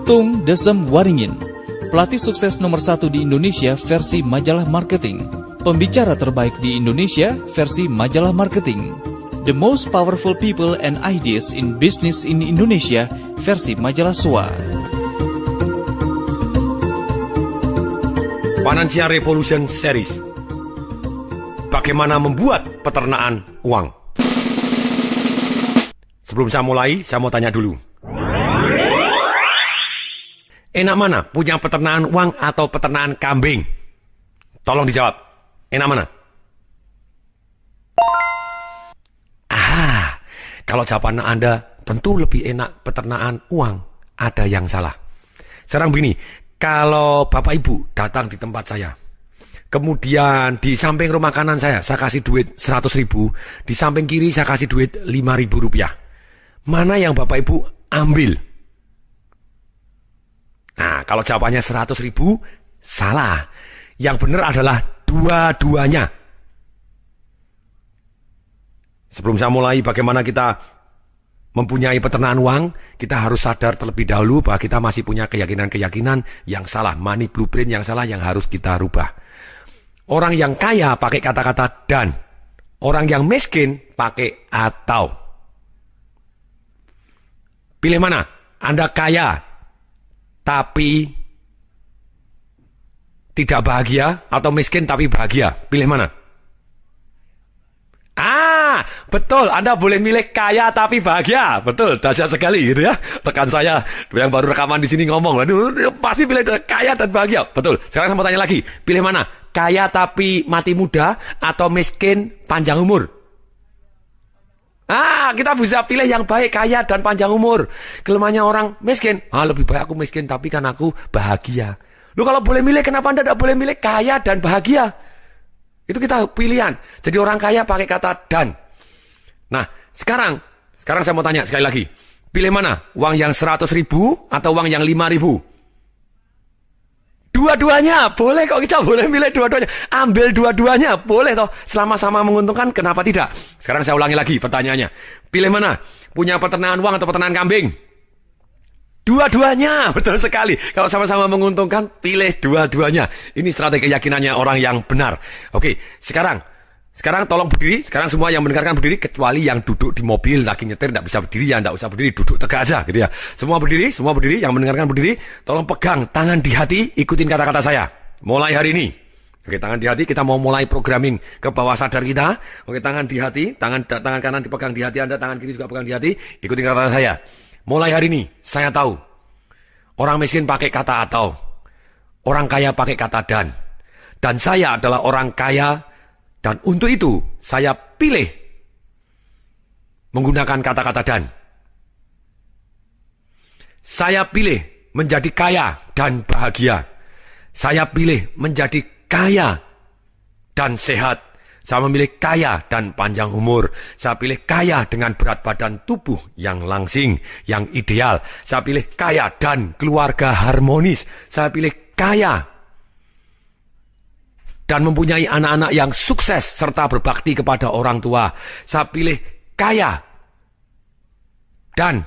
Tung Desem Waringin, pelatih sukses nomor 1 di Indonesia versi majalah marketing, pembicara terbaik di Indonesia versi majalah marketing, The Most Powerful People and Ideas in Business in Indonesia versi majalah SWA. Financial Revolution Series. Bagaimana membuat peternakan uang? Sebelum saya mulai, saya mau tanya dulu. Enak mana? Punya peternakan uang atau peternakan kambing? Tolong dijawab. Enak mana? Kalau jawaban Anda tentu lebih enak peternakan uang, ada yang salah. Sekarang begini, kalau Bapak Ibu datang di tempat saya, kemudian di samping rumah kanan saya kasih duit 100.000, di samping kiri saya kasih duit 5.000 rupiah. Mana yang Bapak Ibu ambil? Nah, kalau jawabannya 100.000, salah. Yang benar adalah dua-duanya. Sebelum saya mulai bagaimana kita mempunyai peternakan uang, kita harus sadar terlebih dahulu bahwa kita masih punya keyakinan-keyakinan yang salah, money blueprint yang salah yang harus kita rubah. Orang yang kaya pakai kata-kata dan, orang yang miskin pakai atau. Pilih mana? Anda kaya tapi tidak bahagia atau miskin tapi bahagia? Pilih mana? Betul, Anda boleh milih kaya tapi bahagia. Betul, dahsyat sekali gitu ya. Rekan saya yang baru rekaman di sini ngomong, aduh, pasti pilih kaya dan bahagia. Betul. Sekarang saya mau tanya lagi, pilih mana? Kaya tapi mati muda atau miskin panjang umur? Kita bisa pilih yang baik, kaya dan panjang umur. Kelemahannya orang miskin, lebih baik aku miskin tapi kan aku bahagia. Lu kalau boleh milih, kenapa Anda tidak boleh milih kaya dan bahagia? Itu kita pilihan. Jadi orang kaya pakai kata dan. Nah, sekarang saya mau tanya sekali lagi. Pilih mana? Uang yang 100.000 atau uang yang 5.000? Dua-duanya. Boleh kok, kita boleh milih dua-duanya. Ambil dua-duanya. Boleh toh. Selama sama menguntungkan, kenapa tidak? Sekarang saya ulangi lagi pertanyaannya. Pilih mana? Punya peternakan uang atau peternakan kambing? Dua-duanya, betul sekali. Kalau sama-sama menguntungkan, pilih dua-duanya. Ini strategi keyakinannya orang yang benar. Oke, sekarang tolong berdiri. Sekarang semua yang mendengarkan berdiri, kecuali yang duduk di mobil lagi nyetir tidak bisa berdiri, ya tidak usah berdiri, duduk tegak aja gitu ya. Semua berdiri, yang mendengarkan berdiri, tolong pegang tangan di hati, ikutin kata-kata saya. Mulai hari ini. Oke, tangan di hati, kita mau mulai programming ke bawah sadar kita. Oke, tangan di hati, tangan kanan dipegang di hati Anda, tangan kiri juga pegang di hati, ikutin kata-kata saya. Mulai hari ini, saya tahu, orang miskin pakai kata atau, orang kaya pakai kata dan saya adalah orang kaya, dan untuk itu, saya pilih menggunakan kata-kata dan. Saya pilih menjadi kaya dan bahagia. Saya pilih menjadi kaya dan sehat. Saya memilih kaya dan panjang umur. Saya pilih kaya dengan berat badan tubuh yang langsing, yang ideal. Saya pilih kaya dan keluarga harmonis. Saya pilih kaya dan mempunyai anak-anak yang sukses serta berbakti kepada orang tua. Saya pilih kaya dan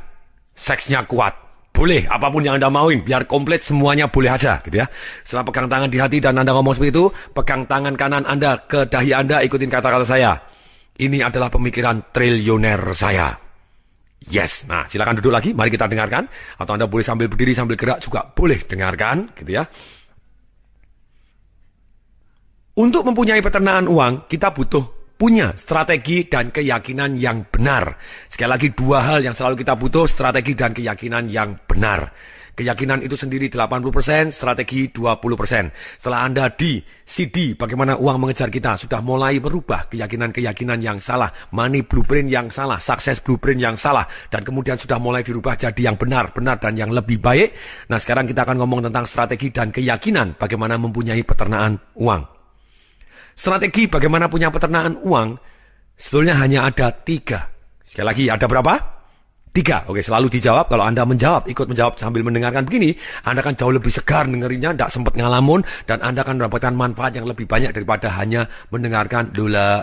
seksnya kuat. Boleh, apapun yang Anda mauin, biar komplit semuanya boleh aja gitu ya. Setelah pegang tangan di hati dan Anda ngomong seperti itu, pegang tangan kanan Anda ke dahi Anda, ikutin kata-kata saya. Ini adalah pemikiran triliuner saya. Yes, nah silakan duduk lagi, mari kita dengarkan. Atau Anda boleh sambil berdiri, sambil gerak juga boleh dengarkan gitu ya. Untuk mempunyai peternakan uang, kita butuh punya strategi dan keyakinan yang benar. Sekali lagi, dua hal yang selalu kita butuh, strategi dan keyakinan yang benar. Keyakinan itu sendiri 80%, strategi 20%. Setelah Anda di CD bagaimana uang mengejar kita, sudah mulai merubah keyakinan-keyakinan yang salah, money blueprint yang salah, success blueprint yang salah, dan kemudian sudah mulai dirubah jadi yang benar dan yang lebih baik. Nah, sekarang kita akan ngomong tentang strategi dan keyakinan bagaimana mempunyai peternakan uang. Strategi bagaimana punya peternakan uang sebetulnya hanya ada 3. Sekali lagi, ada berapa? 3. Oke, selalu dijawab. Kalau Anda menjawab, ikut menjawab sambil mendengarkan begini, Anda akan jauh lebih segar dengerinnya, tidak sempat ngalamun, dan Anda akan mendapatkan manfaat yang lebih banyak daripada hanya mendengarkan lula.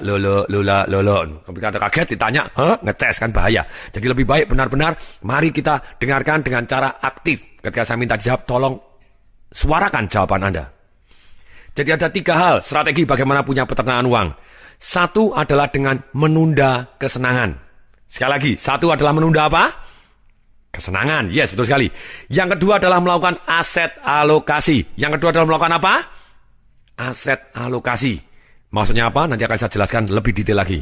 Ketika Anda kaget ditanya, ngetes kan bahaya. Jadi lebih baik benar-benar mari kita dengarkan dengan cara aktif. Ketika saya minta dijawab, tolong suarakan jawaban Anda. Jadi ada 3 hal strategi bagaimana punya peternakan uang. 1 adalah dengan menunda kesenangan. Sekali lagi, 1 adalah menunda apa? Kesenangan. Yes, betul sekali. Yang kedua adalah melakukan aset alokasi. Yang kedua adalah melakukan apa? Aset alokasi. Maksudnya apa? Nanti akan saya jelaskan lebih detail lagi.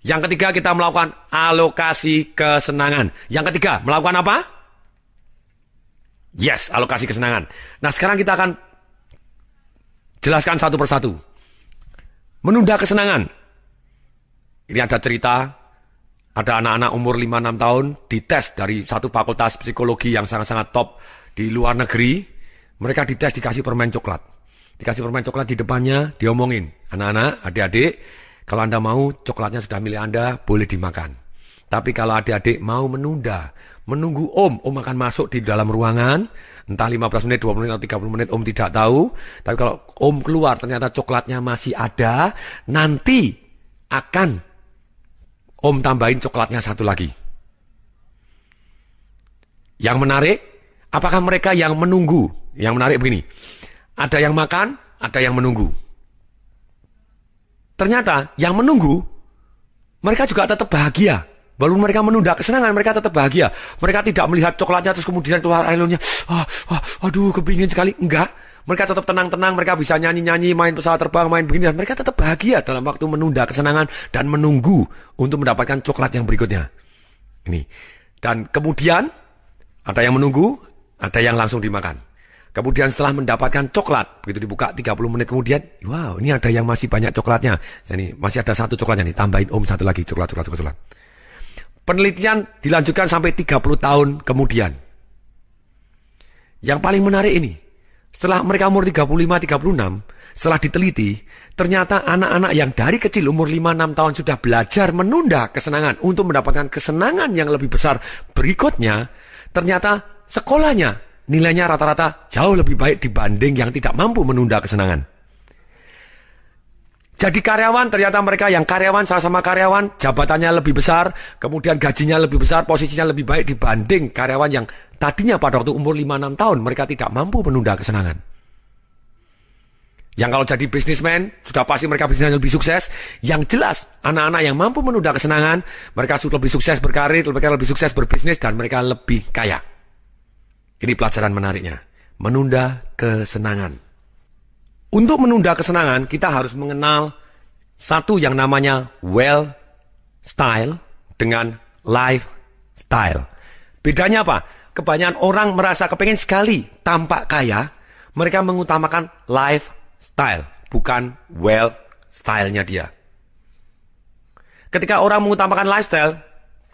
Yang ketiga, kita melakukan alokasi kesenangan. Yang ketiga, melakukan apa? Yes, alokasi kesenangan. Nah, sekarang kita akan jelaskan satu persatu. Menunda kesenangan. Ini ada cerita. Ada anak-anak umur 5-6 tahun dites dari satu fakultas psikologi yang sangat-sangat top di luar negeri. Mereka dites dikasih permen coklat. Dikasih permen coklat di depannya, diomongin. Anak-anak, adik-adik, kalau Anda mau coklatnya sudah milik Anda, boleh dimakan. Tapi kalau adik-adik mau menunda, menunggu om akan masuk di dalam ruangan, entah 15 menit, 20 menit, atau 30 menit, om tidak tahu. Tapi kalau om keluar ternyata coklatnya masih ada, nanti akan om tambahin coklatnya 1 lagi. Yang menarik, apakah mereka yang menunggu? Yang menarik begini, ada yang makan, ada yang menunggu. Ternyata yang menunggu, mereka juga tetap bahagia. Walaupun mereka menunda kesenangan, mereka tetap bahagia. Mereka tidak melihat coklatnya terus kemudian keluar air liurnya. Aduh, kepingin sekali. Enggak. Mereka tetap tenang-tenang, mereka bisa nyanyi-nyanyi, main pesawat terbang, main begini. Dan mereka tetap bahagia dalam waktu menunda kesenangan dan menunggu untuk mendapatkan coklat yang berikutnya. Ini. Dan kemudian, ada yang menunggu, ada yang langsung dimakan. Kemudian setelah mendapatkan coklat, begitu dibuka 30 menit kemudian, wow, ini ada yang masih banyak coklatnya. Ini masih ada 1 coklatnya nih, tambahin om 1 lagi, coklat. Penelitian dilanjutkan sampai 30 tahun kemudian. Yang paling menarik ini, setelah mereka umur 35-36, setelah diteliti, ternyata anak-anak yang dari kecil umur 5-6 tahun sudah belajar menunda kesenangan untuk mendapatkan kesenangan yang lebih besar berikutnya, ternyata sekolahnya nilainya rata-rata jauh lebih baik dibanding yang tidak mampu menunda kesenangan. Jadi karyawan, ternyata mereka yang karyawan, sama-sama karyawan, jabatannya lebih besar, kemudian gajinya lebih besar, posisinya lebih baik dibanding karyawan yang tadinya pada waktu umur 5-6 tahun, mereka tidak mampu menunda kesenangan. Yang kalau jadi bisnismen, sudah pasti mereka bisnisnya lebih sukses. Yang jelas, anak-anak yang mampu menunda kesenangan, mereka sudah lebih sukses berkarir, mereka lebih sukses berbisnis, dan mereka lebih kaya. Ini pelajaran menariknya. Menunda kesenangan. Untuk menunda kesenangan, kita harus mengenal satu yang namanya well style dengan lifestyle. Bedanya apa? Kebanyakan orang merasa kepengen sekali tampak kaya, mereka mengutamakan lifestyle, bukan well style-nya dia. Ketika orang mengutamakan lifestyle,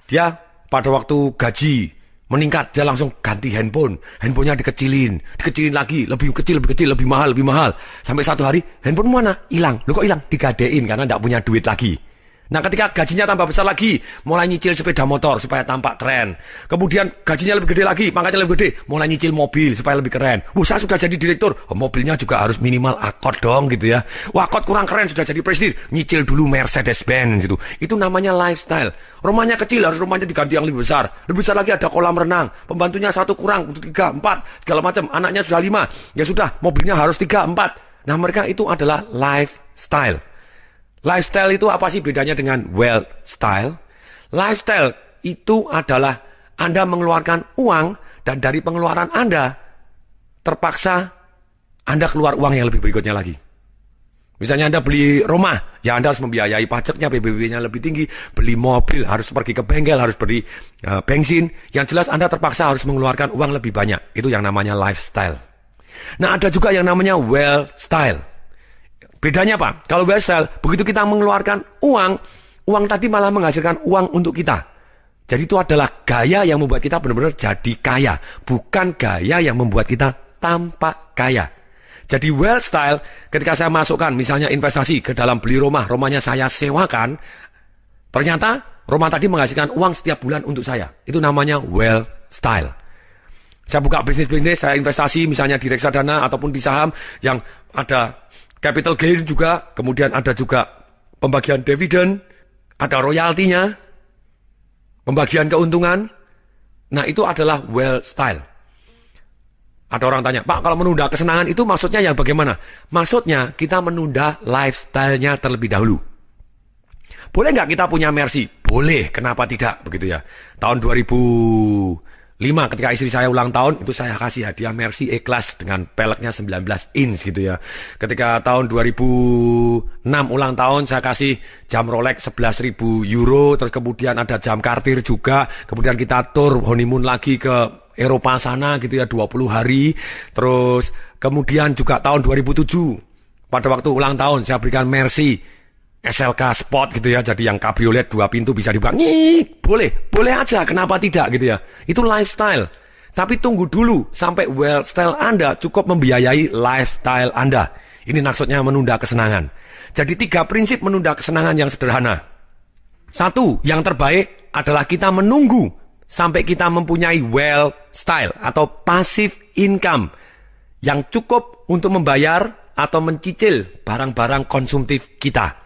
dia pada waktu gaji meningkat, dia langsung ganti handphone. Handphonenya dikecilin lagi, lebih kecil, lebih mahal. Sampai satu hari, handphone mana? Hilang. Loh kok hilang? Digadein karena tidak punya duit lagi. Nah, ketika gajinya tambah besar lagi, mulai nyicil sepeda motor supaya tampak keren. Kemudian gajinya lebih gede lagi, pangkatnya lebih gede, mulai nyicil mobil supaya lebih keren. Saya sudah jadi direktur, mobilnya juga harus minimal Accord dong gitu ya. Accord kurang keren, sudah jadi presiden, nyicil dulu Mercedes-Benz gitu. Itu namanya lifestyle. Rumahnya kecil, harus rumahnya diganti yang lebih besar. Lebih besar lagi ada kolam renang, pembantunya 1 kurang, 3, 4, segala macam. Anaknya sudah 5, ya sudah, mobilnya harus 3, 4. Nah, mereka itu adalah lifestyle. Lifestyle itu apa sih bedanya dengan wealth style? Lifestyle itu adalah Anda mengeluarkan uang dan dari pengeluaran Anda terpaksa Anda keluar uang yang lebih berikutnya lagi. Misalnya Anda beli rumah, ya Anda harus membiayai pajaknya, PBB-nya lebih tinggi. Beli mobil, harus pergi ke bengkel, harus beli bensin. Yang jelas Anda terpaksa harus mengeluarkan uang lebih banyak. Itu yang namanya lifestyle. Nah, ada juga yang namanya wealth style. Bedanya apa? Kalau lifestyle, begitu kita mengeluarkan uang tadi malah menghasilkan uang untuk kita. Jadi itu adalah gaya yang membuat kita benar-benar jadi kaya, bukan gaya yang membuat kita tampak kaya. Jadi wealth style, ketika saya masukkan misalnya investasi ke dalam beli rumah, rumahnya saya sewakan, ternyata Roma tadi menghasilkan uang setiap bulan untuk saya. Itu namanya wealth style. Saya buka bisnis-bisnis, saya investasi misalnya di reksadana ataupun di saham yang ada capital gain juga, kemudian ada juga pembagian dividen, ada royaltinya, pembagian keuntungan. Nah, itu adalah wealth style. Ada orang tanya, Pak, kalau menunda kesenangan itu maksudnya yang bagaimana? Maksudnya kita menunda lifestyle-nya terlebih dahulu. Boleh nggak kita punya Mercy? Boleh, kenapa tidak? Begitu ya. Tahun 2005 ketika istri saya ulang tahun, itu saya kasih hadiah Mercy E-Class dengan peleknya 19 inch gitu ya. Ketika tahun 2006 ulang tahun, saya kasih jam Rolex 11.000 euro, terus kemudian ada jam Cartier juga, kemudian kita tour honeymoon lagi ke Eropa sana gitu ya, 20 hari. Terus kemudian juga tahun 2007, pada waktu ulang tahun, saya berikan Mercy SLK Sport gitu ya, jadi yang kabriolet 2 pintu bisa dibuka. Boleh aja, kenapa tidak gitu ya. Itu lifestyle. Tapi tunggu dulu sampai wealth style Anda cukup membiayai lifestyle Anda. Ini maksudnya menunda kesenangan. Jadi 3 prinsip menunda kesenangan yang sederhana. 1, yang terbaik adalah kita menunggu sampai kita mempunyai wealth style atau passive income yang cukup untuk membayar atau mencicil barang-barang konsumtif kita.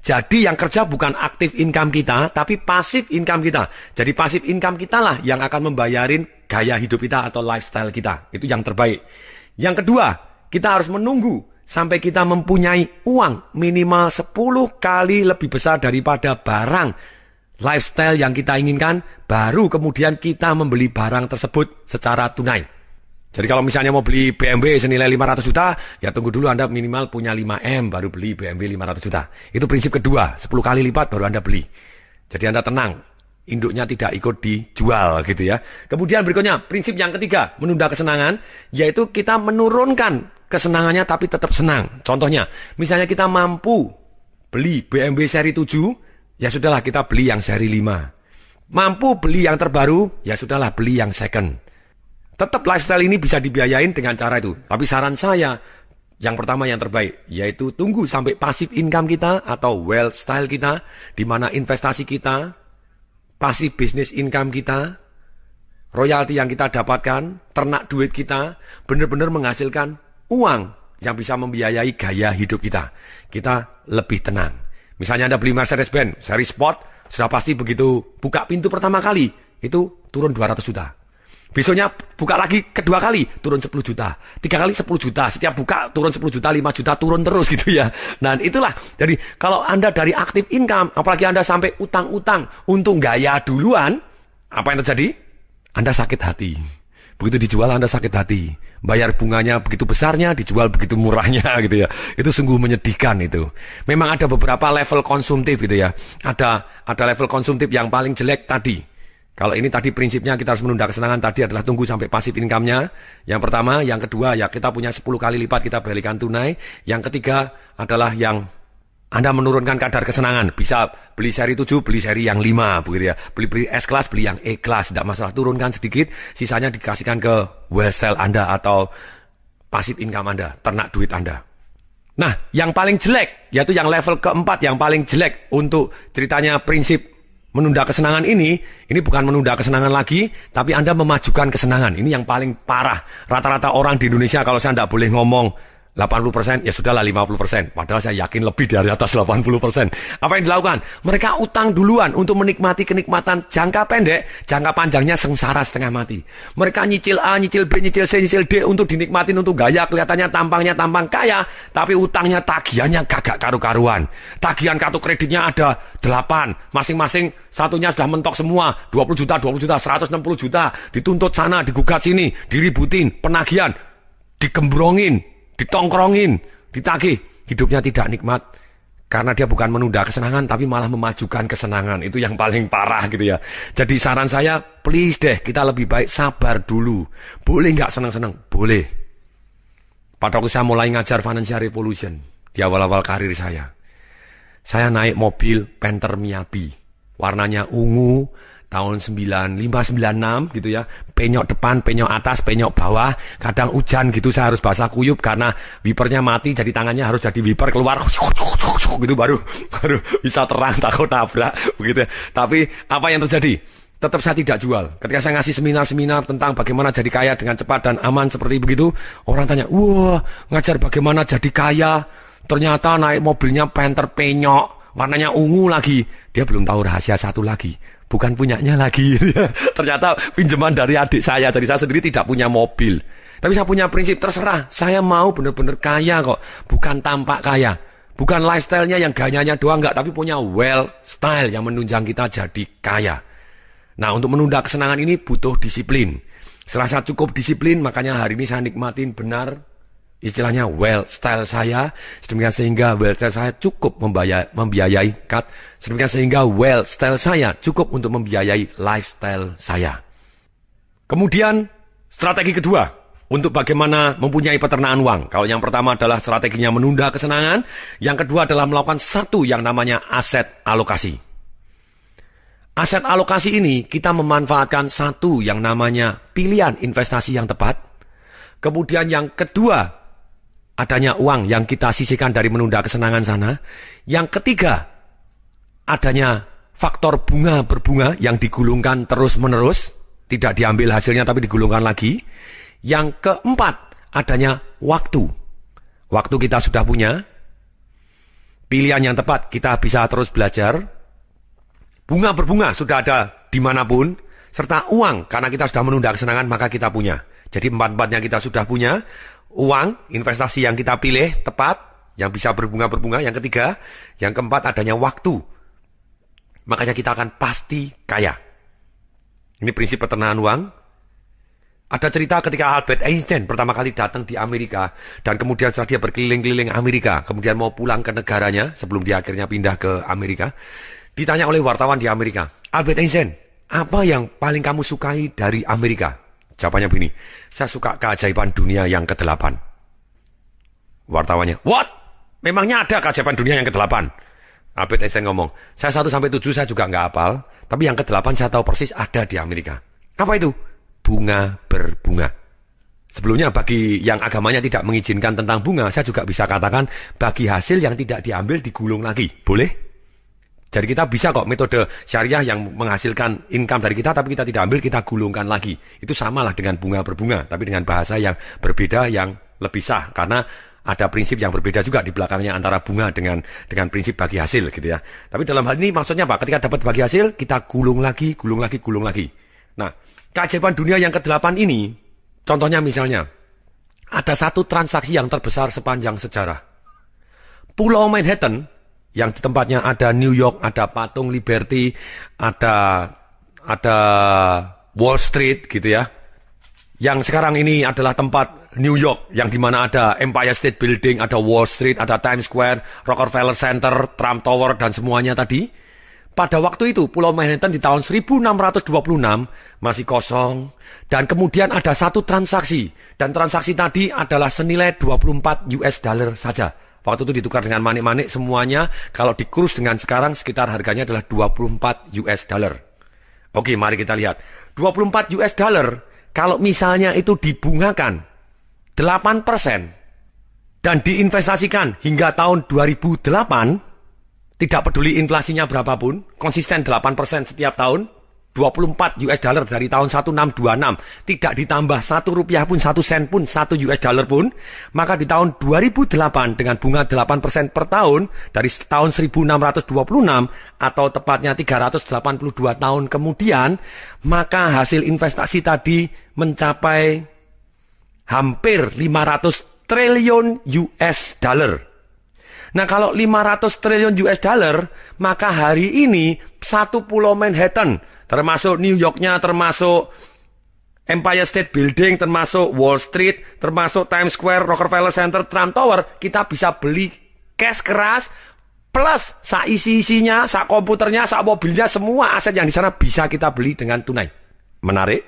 Jadi yang kerja bukan aktif income kita, tapi pasif income kita. Jadi pasif income kita lah yang akan membayarin gaya hidup kita atau lifestyle kita. Itu yang terbaik. Yang kedua, kita harus menunggu sampai kita mempunyai uang minimal 10 kali lebih besar daripada barang lifestyle yang kita inginkan, baru kemudian kita membeli barang tersebut secara tunai. Jadi kalau misalnya mau beli BMW senilai 500 juta, ya tunggu dulu Anda minimal punya 5M baru beli BMW 500 juta. Itu prinsip kedua, 10 kali lipat baru Anda beli. Jadi Anda tenang, induknya tidak ikut dijual gitu ya. Kemudian berikutnya, prinsip yang ketiga, menunda kesenangan, yaitu kita menurunkan kesenangannya tapi tetap senang. Contohnya, misalnya kita mampu beli BMW seri 7, ya sudahlah kita beli yang seri 5. Mampu beli yang terbaru, ya sudahlah beli yang second. Tetap lifestyle ini bisa dibiayain dengan cara itu. Tapi saran saya, yang pertama yang terbaik, yaitu tunggu sampai passive income kita atau wealth style kita, di mana investasi kita, passive business income kita, royalti yang kita dapatkan, ternak duit kita, benar-benar menghasilkan uang yang bisa membiayai gaya hidup kita. Kita lebih tenang. Misalnya Anda beli Mercedes-Benz seri Sport, sudah pasti begitu buka pintu pertama kali, itu turun 200 juta. Besoknya buka lagi kedua kali, turun 10 juta. 3 kali 10 juta. Setiap buka turun 10 juta, 5 juta, turun terus gitu ya. Nah itulah. Jadi kalau Anda dari aktif income, apalagi Anda sampai utang-utang untuk gaya duluan, apa yang terjadi? Anda sakit hati. Begitu dijual Anda sakit hati. Bayar bunganya begitu besarnya, dijual begitu murahnya gitu ya. Itu sungguh menyedihkan itu. Memang ada beberapa level konsumtif gitu ya. Ada level konsumtif yang paling jelek tadi. Kalau ini tadi prinsipnya kita harus menunda kesenangan tadi adalah tunggu sampai pasif income-nya. Yang pertama, yang kedua ya kita punya 10 kali lipat kita berikan tunai. Yang ketiga adalah yang Anda menurunkan kadar kesenangan. Bisa beli seri 7, beli seri yang 5 begitu ya. Beli S-Class, beli yang E-Class. Tidak masalah, turunkan sedikit. Sisanya dikasihkan ke wealth style Anda atau pasif income Anda, ternak duit Anda. Nah, yang paling jelek, yaitu yang level keempat, yang paling jelek untuk ceritanya prinsip menunda kesenangan ini bukan menunda kesenangan lagi, tapi Anda memajukan kesenangan. Ini yang paling parah. Rata-rata orang di Indonesia, kalau saya tidak boleh ngomong 80%, ya sudahlah 50%. Padahal saya yakin lebih dari atas 80%. Apa yang dilakukan? Mereka utang duluan untuk menikmati kenikmatan jangka pendek, jangka panjangnya sengsara setengah mati. Mereka nyicil A, nyicil B, nyicil C, nyicil D untuk dinikmatin, untuk gaya kelihatannya tampangnya tampang kaya, tapi utangnya tagihannya gagak karu-karuan. Tagihan kartu kreditnya ada 8, masing-masing satunya sudah mentok semua, 20 juta, 160 juta, dituntut sana, digugat sini, diributin, penagihan, digembrongin, ditongkrongin, ditagih. Hidupnya tidak nikmat karena dia bukan menunda kesenangan tapi malah memajukan kesenangan. Itu yang paling parah gitu ya. Jadi saran saya, please deh, kita lebih baik sabar dulu. Boleh nggak senang-senang? Boleh. Pada waktu saya mulai ngajar Financial Revolution di awal-awal karir saya naik mobil Panther Miyabi, warnanya ungu, tahun 95, 96 gitu ya. Penyok depan, penyok atas, penyok bawah. Kadang hujan gitu saya harus basah kuyup karena wipernya mati, jadi tangannya harus jadi wiper keluar gitu baru bisa terang, takut nabrak begitu ya. Tapi apa yang terjadi? Tetap saya tidak jual. Ketika saya ngasih seminar-seminar tentang bagaimana jadi kaya dengan cepat dan aman seperti begitu, orang tanya, wah ngajar bagaimana jadi kaya, ternyata naik mobilnya Panther penyok, warnanya ungu lagi. Dia belum tahu rahasia satu lagi, bukan punyanya lagi. Ternyata pinjaman dari adik saya, jadi saya sendiri tidak punya mobil. Tapi saya punya prinsip, terserah, saya mau benar-benar kaya kok, bukan tampak kaya. Bukan lifestyle-nya yang gayanya doang, enggak, tapi punya well style yang menunjang kita jadi kaya. Nah, untuk menunda kesenangan ini butuh disiplin. Setelah saya cukup disiplin, makanya hari ini saya nikmatin benar istilahnya well style saya. Sedemikian sehingga well style saya cukup membiayai sedemikian sehingga well style saya cukup untuk membiayai lifestyle saya. Kemudian strategi kedua untuk bagaimana mempunyai peternakan uang. Kalau yang pertama adalah strateginya menunda kesenangan, yang kedua adalah melakukan satu yang namanya aset alokasi. Aset alokasi ini kita memanfaatkan satu yang namanya pilihan investasi yang tepat. Kemudian yang kedua, adanya uang yang kita sisihkan dari menunda kesenangan sana. Yang ketiga, adanya faktor bunga berbunga yang digulungkan terus-menerus. Tidak diambil hasilnya tapi digulungkan lagi. Yang keempat, adanya waktu. Waktu kita sudah punya. Pilihan yang tepat, kita bisa terus belajar. Bunga berbunga sudah ada dimanapun, serta uang, karena kita sudah menunda kesenangan maka kita punya. Jadi empat-empatnya kita sudah punya. Uang, investasi yang kita pilih tepat, yang bisa berbunga-berbunga. Yang ketiga, yang keempat adanya waktu. Makanya kita akan pasti kaya. Ini prinsip peternakan uang. Ada cerita ketika Albert Einstein pertama kali datang di Amerika, dan kemudian setelah dia berkeliling-keliling Amerika, kemudian mau pulang ke negaranya sebelum dia akhirnya pindah ke Amerika. Ditanya oleh wartawan di Amerika, Albert Einstein, apa yang paling kamu sukai dari Amerika? Jawabannya begini, saya suka keajaiban dunia yang ke-8. Wartawannya, what? Memangnya ada keajaiban dunia yang ke-8? Albert Einstein ngomong, saya 1-7 saya juga nggak hafal, tapi yang ke-8 saya tahu persis ada di Amerika. Apa itu? Bunga berbunga. Sebelumnya bagi yang agamanya tidak mengizinkan tentang bunga, saya juga bisa katakan bagi hasil yang tidak diambil digulung lagi. Boleh? Jadi kita bisa kok metode syariah yang menghasilkan income dari kita, tapi kita tidak ambil, kita gulungkan lagi. Itu samalah dengan bunga berbunga, tapi dengan bahasa yang berbeda, yang lebih sah. Karena ada prinsip yang berbeda juga di belakangnya antara bunga dengan prinsip bagi hasil gitu ya. Tapi dalam hal ini maksudnya apa? Ketika dapat bagi hasil, kita gulung lagi, gulung lagi, gulung lagi. Nah, keajaiban dunia yang ke-8 ini, contohnya misalnya, ada satu transaksi yang terbesar sepanjang sejarah. Pulau Manhattan, yang di tempatnya ada New York, ada patung Liberty, ada Wall Street gitu ya. Yang sekarang ini adalah tempat New York, yang dimana ada Empire State Building, ada Wall Street, ada Times Square, Rockefeller Center, Trump Tower, dan semuanya tadi. Pada waktu itu, Pulau Manhattan di tahun 1626 masih kosong. Dan kemudian ada satu transaksi. Dan transaksi tadi adalah senilai 24 US dollar saja. Waktu itu ditukar dengan manik-manik semuanya. Kalau dikurus dengan sekarang sekitar harganya adalah 24 US dollar. Oke, mari kita lihat. 24 US dollar, kalau misalnya itu dibungakan 8% dan diinvestasikan hingga tahun 2008, tidak peduli inflasinya berapapun, konsisten 8% setiap tahun, 24 US dollar dari tahun 1626, tidak ditambah 1 rupiah pun, 1 sen pun, 1 US dollar pun, maka di tahun 2008 dengan bunga 8% per tahun, dari tahun 1626 atau tepatnya 382 tahun kemudian, maka hasil investasi tadi mencapai hampir 500 triliun US dollar. Nah, kalau 500 triliun US dollar, maka hari ini satu pulau Manhattan, termasuk New York-nya, termasuk Empire State Building, termasuk Wall Street, termasuk Times Square, Rockefeller Center, Trump Tower, kita bisa beli cash keras, plus sak isi-isinya, sak komputernya, sak mobilnya, semua aset yang di sana bisa kita beli dengan tunai. Menarik?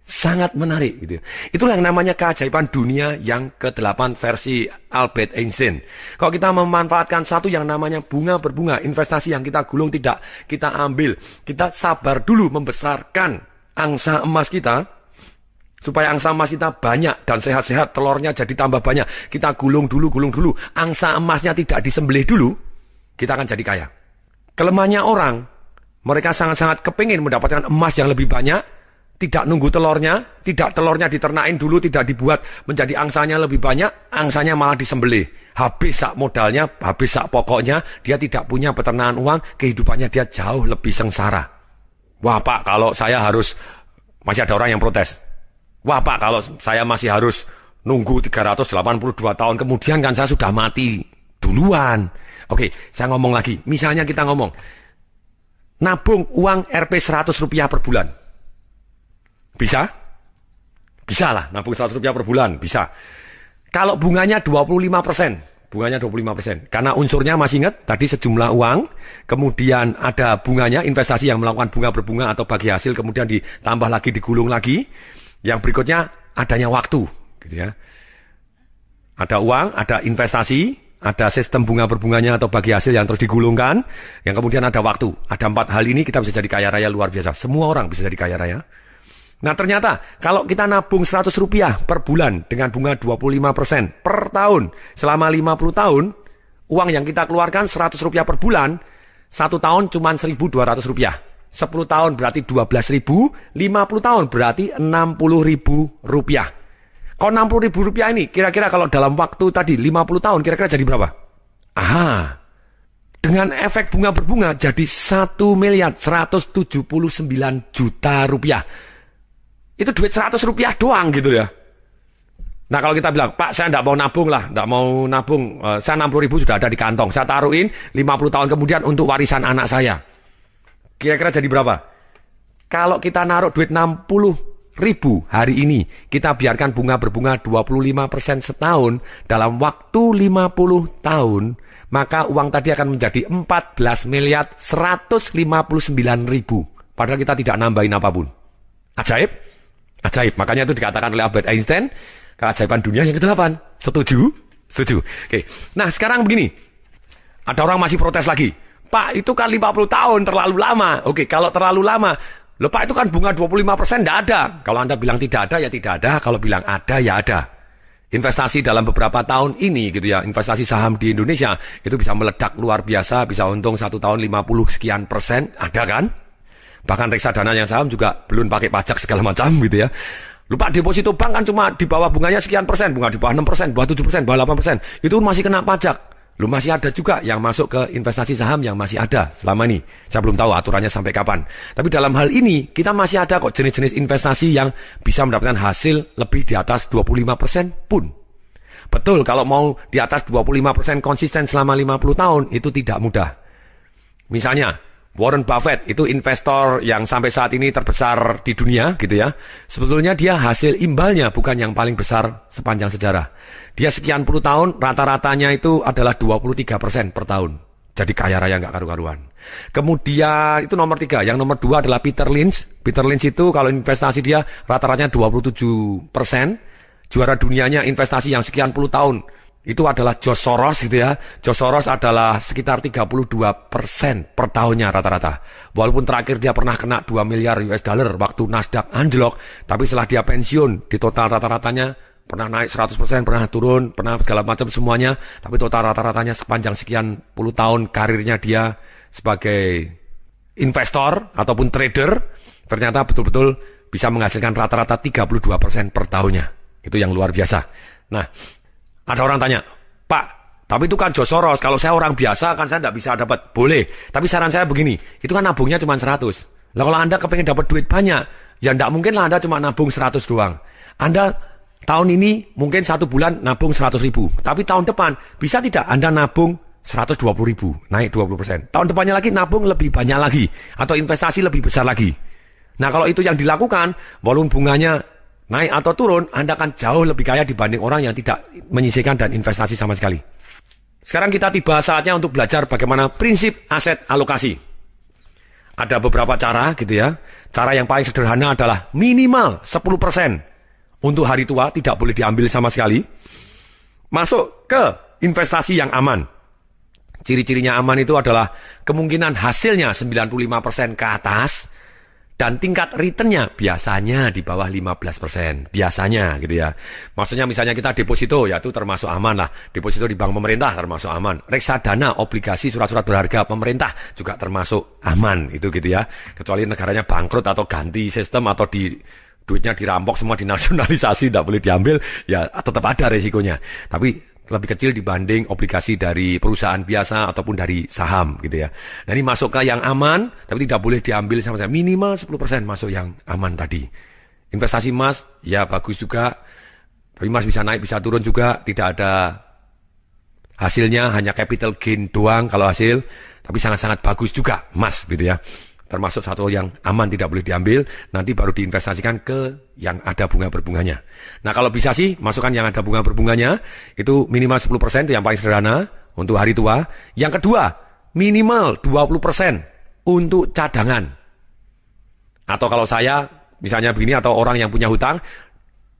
Sangat menarik gitu. Itulah yang namanya keajaiban dunia yang ke-8 versi Albert Einstein. Kalau kita memanfaatkan satu yang namanya bunga berbunga, investasi yang kita gulung tidak kita ambil, kita sabar dulu membesarkan angsa emas kita, supaya angsa emas kita banyak dan sehat-sehat, telurnya jadi tambah banyak. Kita gulung dulu, angsa emasnya tidak disembelih dulu, kita akan jadi kaya. Kelemahannya orang, mereka sangat-sangat kepingin mendapatkan emas yang lebih banyak, tidak nunggu telurnya, tidak telurnya diternain dulu, tidak dibuat menjadi angsanya lebih banyak, angsanya malah disembelih. Habis sak modalnya, habis sak pokoknya, dia tidak punya peternakan uang, kehidupannya dia jauh lebih sengsara. Wah Pak, kalau saya harus, masih ada orang yang protes. Wah Pak, kalau saya masih harus nunggu 382 tahun, kemudian kan saya sudah mati duluan. Oke, saya ngomong lagi. Misalnya kita ngomong, nabung uang Rp 100 per bulan. Bisa? Bisa lah, nabung Rp100 per bulan, bisa. Kalau bunganya 25%, bunganya 25%. Karena unsurnya masih ingat, tadi sejumlah uang, kemudian ada bunganya, investasi yang melakukan bunga berbunga atau bagi hasil, kemudian ditambah lagi, digulung lagi. Yang berikutnya, adanya waktu, gitu ya. Ada uang, ada investasi, ada sistem bunga berbunganya atau bagi hasil yang terus digulungkan, yang kemudian ada waktu. Ada 4 hal ini kita bisa jadi kaya raya luar biasa. Semua orang bisa jadi kaya raya. Nah ternyata kalau kita nabung Rp100 per bulan dengan bunga 25% per tahun selama 50 tahun, uang yang kita keluarkan Rp100 per bulan, 1 tahun cuma Rp1.200. 10 tahun berarti 12.000, 50 tahun berarti Rp60.000. Kalau Rp60.000 ini kira-kira kalau dalam waktu tadi 50 tahun kira-kira jadi berapa? Aha, dengan efek bunga berbunga jadi Rp1.179.000.000. Itu duit Rp100 doang gitu ya. Nah kalau kita bilang, Pak saya tidak mau nabung lah, tidak mau nabung, saya 60.000 sudah ada di kantong, saya taruhin 50 tahun kemudian untuk warisan anak saya. Kira-kira jadi berapa? Kalau kita naruh duit 60.000 hari ini, kita biarkan bunga berbunga 25% setahun, dalam waktu 50 tahun, maka uang tadi akan menjadi 14.159.000. Padahal kita tidak nambahin apapun. Ajaib? Ajaib, makanya itu dikatakan oleh Albert Einstein, keajaiban dunia yang ke-8. Setuju? Setuju. Oke. Nah sekarang begini, ada orang masih protes lagi. Pak itu kan 50 tahun terlalu lama. Oke, kalau terlalu lama, loh Pak itu kan bunga 25% tidak ada. Kalau Anda bilang tidak ada ya tidak ada, kalau bilang ada ya ada. Investasi dalam beberapa tahun ini gitu ya, investasi saham di Indonesia itu bisa meledak luar biasa, bisa untung 1 tahun 50 sekian persen, ada kan? Bahkan reksadana yang saham juga belum pakai pajak segala macam gitu ya. Lupa deposito bank kan cuma di bawah bunganya sekian persen, bunga di bawah 6%, bawah 7%, bawah 8%. Itu masih kena pajak. Lu masih ada juga yang masuk ke investasi saham yang masih ada selama ini. Saya belum tahu aturannya sampai kapan. Tapi dalam hal ini kita masih ada kok jenis-jenis investasi yang bisa mendapatkan hasil lebih di atas 25% pun. Betul, kalau mau di atas 25% konsisten selama 50 tahun itu tidak mudah. Misalnya Warren Buffett itu investor yang sampai saat ini terbesar di dunia gitu ya. Sebetulnya dia hasil imbalnya bukan yang paling besar sepanjang sejarah. Dia sekian puluh tahun rata-ratanya itu adalah 23% per tahun. Jadi kaya raya nggak karu-karuan. Kemudian itu nomor 3. Yang nomor 2 adalah Peter Lynch. Peter Lynch itu kalau investasi dia rata-ratanya 27%. Juara dunianya investasi yang sekian puluh tahun. Itu adalah George Soros gitu ya. George Soros adalah sekitar 32% per tahunnya rata-rata. Walaupun terakhir dia pernah kena 2 miliar US dollar waktu Nasdaq anjlok. Tapi setelah dia pensiun, di total rata-ratanya pernah naik 100%, pernah turun, pernah segala macam semuanya. Tapi total rata-ratanya sepanjang sekian puluh tahun karirnya dia sebagai investor ataupun trader, ternyata betul-betul bisa menghasilkan rata-rata 32% per tahunnya. Itu yang luar biasa. Nah, ada orang tanya, Pak, tapi itu kan George Soros, kalau saya orang biasa kan saya tidak bisa dapat. Boleh, tapi saran saya begini, itu kan nabungnya cuma 100. Lah kalau Anda kepengen dapat duit banyak, ya tidak mungkin lah Anda cuma nabung 100 doang. Anda tahun ini mungkin 1 bulan nabung 100.000, tapi tahun depan bisa tidak Anda nabung 120.000, naik 20%. Tahun depannya lagi nabung lebih banyak lagi, atau investasi lebih besar lagi. Nah kalau itu yang dilakukan, walaupun bunganya naik atau turun, Anda akan jauh lebih kaya dibanding orang yang tidak menyisihkan dan investasi sama sekali. Sekarang kita tiba saatnya untuk belajar bagaimana prinsip aset alokasi. Ada beberapa cara gitu ya. Cara yang paling sederhana adalah minimal 10% untuk hari tua, tidak boleh diambil sama sekali. Masuk ke investasi yang aman. Ciri-cirinya aman itu adalah kemungkinan hasilnya 95% ke atas dan tingkat returnnya biasanya di bawah 15%. Biasanya gitu ya. Maksudnya misalnya kita deposito ya itu termasuk aman lah. Deposito di bank pemerintah termasuk aman. Reksadana, obligasi, surat-surat berharga pemerintah juga termasuk aman itu gitu ya. Kecuali negaranya bangkrut atau ganti sistem atau duitnya dirampok semua dinasionalisasi tidak boleh diambil ya tetap ada resikonya. Tapi lebih kecil dibanding obligasi dari perusahaan biasa ataupun dari saham gitu ya. Nah ini masuk ke yang aman, tapi tidak boleh diambil sama sekali. Minimal 10% masuk yang aman tadi. Investasi emas, ya bagus juga. Tapi emas bisa naik, bisa turun juga. Tidak ada hasilnya, hanya capital gain doang kalau hasil. Tapi sangat-sangat bagus juga emas gitu ya. Termasuk satu yang aman tidak boleh diambil, nanti baru diinvestasikan ke yang ada bunga berbunganya. Nah kalau bisa sih masukkan yang ada bunga berbunganya, itu minimal 10% itu yang paling sederhana untuk hari tua. Yang kedua, minimal 20% untuk cadangan. Atau kalau saya misalnya begini atau orang yang punya hutang,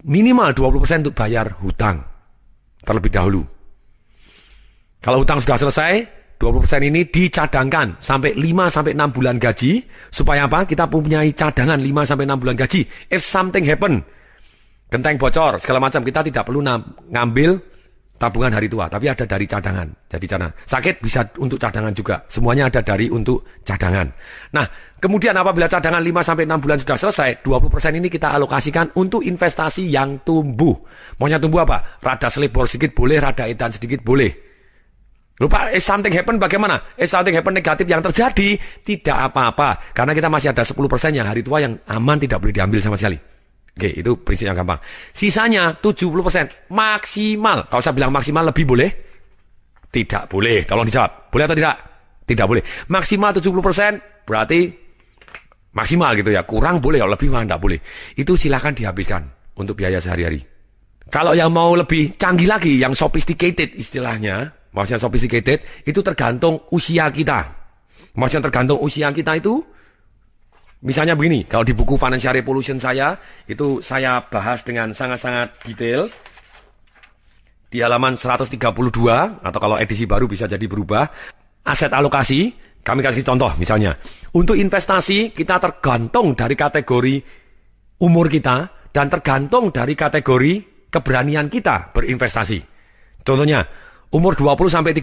minimal 20% untuk bayar hutang terlebih dahulu. Kalau hutang sudah selesai, 20% ini dicadangkan sampai 5-6 bulan gaji. Supaya apa? Kita punya cadangan 5-6 bulan gaji. If something happen, genteng bocor, segala macam, kita tidak perlu ngambil tabungan hari tua. Tapi ada dari cadangan. Jadi cadangan. Sakit bisa untuk cadangan juga. Semuanya ada dari untuk cadangan. Nah, kemudian apabila cadangan 5-6 bulan sudah selesai, 20% ini kita alokasikan untuk investasi yang tumbuh. Maunya tumbuh apa? Rada selebor sedikit boleh, rada edan sedikit boleh. Lupa, if something happen bagaimana? If something happen negatif yang terjadi, tidak apa-apa. Karena kita masih ada 10% yang hari tua yang aman tidak boleh diambil sama sekali. Oke, itu prinsip yang gampang. Sisanya 70% maksimal. Kalau saya bilang maksimal lebih boleh? Tidak boleh. Tolong dijawab. Boleh atau tidak? Tidak boleh. Maksimal 70% berarti maksimal gitu ya. Kurang boleh, kalau lebih mah tidak boleh. Itu silakan dihabiskan untuk biaya sehari-hari. Kalau yang mau lebih canggih lagi, yang sophisticated istilahnya, maksudnya sophisticated, itu tergantung usia kita. Maksudnya tergantung usia kita itu, misalnya begini, kalau di buku Financial Revolution saya, itu saya bahas dengan sangat-sangat detail. Di halaman 132, atau kalau edisi baru bisa jadi berubah, aset alokasi, kami kasih contoh misalnya. Untuk investasi, kita tergantung dari kategori umur kita, dan tergantung dari kategori keberanian kita berinvestasi. Contohnya, umur 20-30.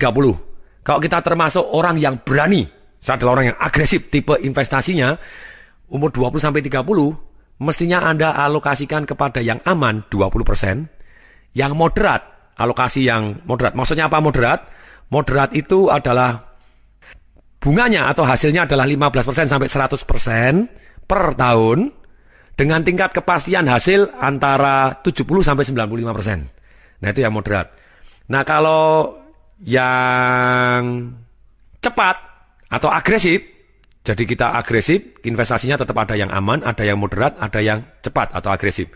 Kalau kita termasuk orang yang berani, saya adalah orang yang agresif, tipe investasinya, umur 20-30, mestinya Anda alokasikan kepada yang aman 20%, yang moderat, alokasi yang moderat. Maksudnya apa moderat? Moderat itu adalah bunganya atau hasilnya adalah 15% sampai 100% per tahun, dengan tingkat kepastian hasil antara 70 sampai 95%. Nah itu yang moderat. Nah kalau yang cepat atau agresif, jadi kita agresif, investasinya tetap ada yang aman, ada yang moderat, ada yang cepat atau agresif.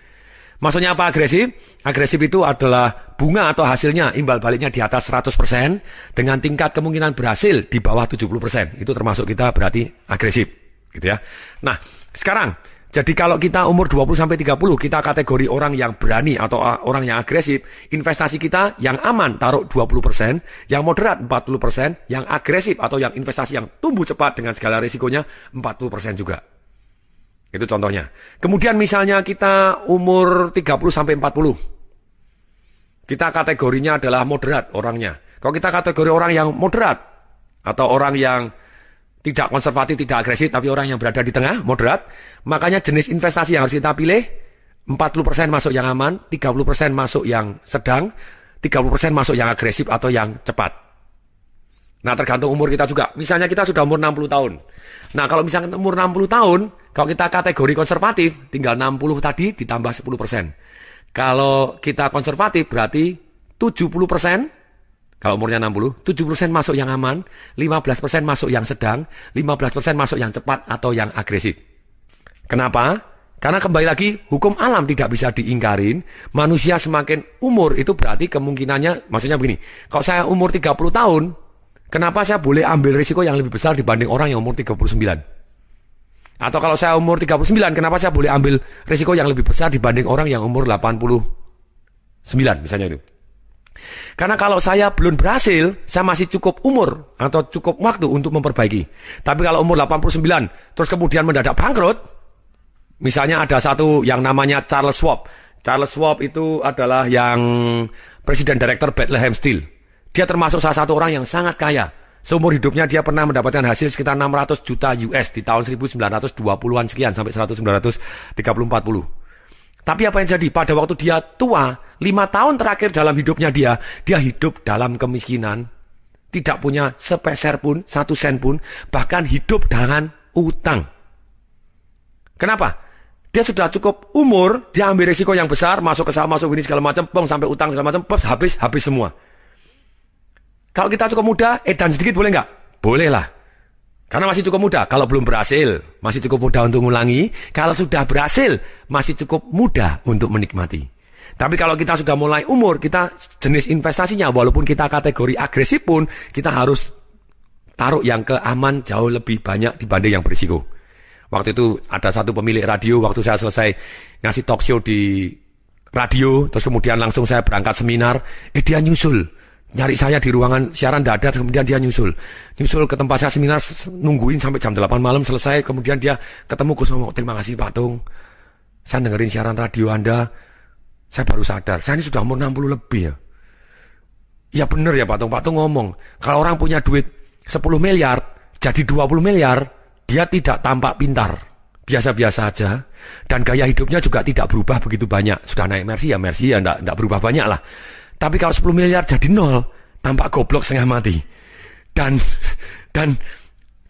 Maksudnya apa agresif? Agresif itu adalah bunga atau hasilnya imbal baliknya di atas 100% dengan tingkat kemungkinan berhasil di bawah 70%. Itu termasuk kita berarti agresif, gitu ya. Nah, sekarang jadi kalau kita umur 20-30, kita kategori orang yang berani atau orang yang agresif, investasi kita yang aman taruh 20%, yang moderat 40%, yang agresif atau yang investasi yang tumbuh cepat dengan segala risikonya 40% juga. Itu contohnya. Kemudian misalnya kita umur 30-40. Kita kategorinya adalah moderat orangnya. Kalau kita kategori orang yang moderat atau orang yang tidak konservatif, tidak agresif, tapi orang yang berada di tengah, moderat. Makanya jenis investasi yang harus kita pilih, 40% masuk yang aman, 30% masuk yang sedang, 30% masuk yang agresif atau yang cepat. Nah tergantung umur kita juga. Misalnya kita sudah umur 60 tahun. Nah kalau misalnya umur 60 tahun, kalau kita kategori konservatif, tinggal 60 tadi ditambah 10%. Kalau kita konservatif berarti 70%. Kalau umurnya 60, 7% masuk yang aman, 15% masuk yang sedang, 15% masuk yang cepat atau yang agresif. Kenapa? Karena kembali lagi, hukum alam tidak bisa diingkarin. Manusia semakin umur itu berarti kemungkinannya, maksudnya begini, kalau saya umur 30 tahun, kenapa saya boleh ambil risiko yang lebih besar dibanding orang yang umur 39? Atau kalau saya umur 39, kenapa saya boleh ambil risiko yang lebih besar dibanding orang yang umur 89 misalnya itu. Karena kalau saya belum berhasil, saya masih cukup umur atau cukup waktu untuk memperbaiki. Tapi kalau umur 89, terus kemudian mendadak bangkrut, misalnya ada satu yang namanya Charles Schwab. Charles Schwab itu adalah yang Presiden Direktur Bethlehem Steel. Dia termasuk salah satu orang yang sangat kaya. Seumur hidupnya dia pernah mendapatkan hasil sekitar 600 juta US di tahun 1920-an sekian sampai 1930-40. Tapi apa yang jadi? Pada waktu dia tua, 5 tahun terakhir dalam hidupnya dia hidup dalam kemiskinan. Tidak punya sepeser pun, 1 sen pun, bahkan hidup dengan utang. Kenapa? Dia sudah cukup umur, dia ambil risiko yang besar, masuk ke saham, masuk ini segala macam, sampai utang segala macam, habis semua. Kalau kita cukup muda, edan sedikit boleh nggak? Boleh lah. Karena masih cukup muda. Kalau belum berhasil, masih cukup muda untuk mengulangi. Kalau sudah berhasil, masih cukup muda untuk menikmati. Tapi kalau kita sudah mulai umur, kita jenis investasinya, walaupun kita kategori agresif pun, kita harus taruh yang ke aman jauh lebih banyak dibanding yang berisiko. Waktu itu ada satu pemilik radio, waktu saya selesai ngasih talk show di radio, terus kemudian langsung saya berangkat seminar, dia nyusul. Nyari saya di ruangan siaran dadat, kemudian dia nyusul ke tempat saya seminar, nungguin sampai jam 8 malam selesai, kemudian dia ketemu Gus ngomong, terima kasih Pak Tung, saya dengerin siaran radio Anda, saya baru sadar, saya ini sudah umur 60 lebih ya. Ya bener ya Pak Tung ngomong, kalau orang punya duit 10 miliar, jadi 20 miliar, dia tidak tampak pintar, biasa-biasa aja, dan gaya hidupnya juga tidak berubah begitu banyak, sudah naik Mercy ya enggak berubah banyak lah. Tapi kalau 10 miliar jadi 0, tampak goblok setengah mati. Dan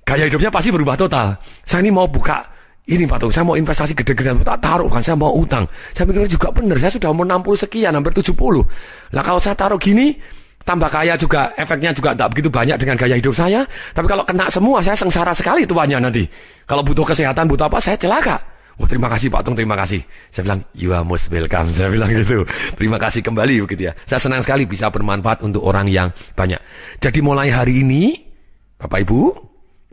gaya hidupnya pasti berubah total. Saya ini mau buka, ini Pak Tung, saya mau investasi gede-gedean, tak taruh kan, saya mau utang. Saya pikir juga benar, saya sudah umur 60 sekian, hampir 70. Lah kalau saya taruh gini, tambah kaya juga, efeknya juga tak begitu banyak dengan gaya hidup saya. Tapi kalau kena semua, saya sengsara sekali tuanya nanti. Kalau butuh kesehatan, butuh apa, saya celaka. Oh terima kasih Pak Tung, terima kasih. Saya bilang, you are most welcome. Saya bilang gitu. Terima kasih kembali begitu ya. Saya senang sekali bisa bermanfaat untuk orang yang banyak. Jadi mulai hari ini, Bapak Ibu,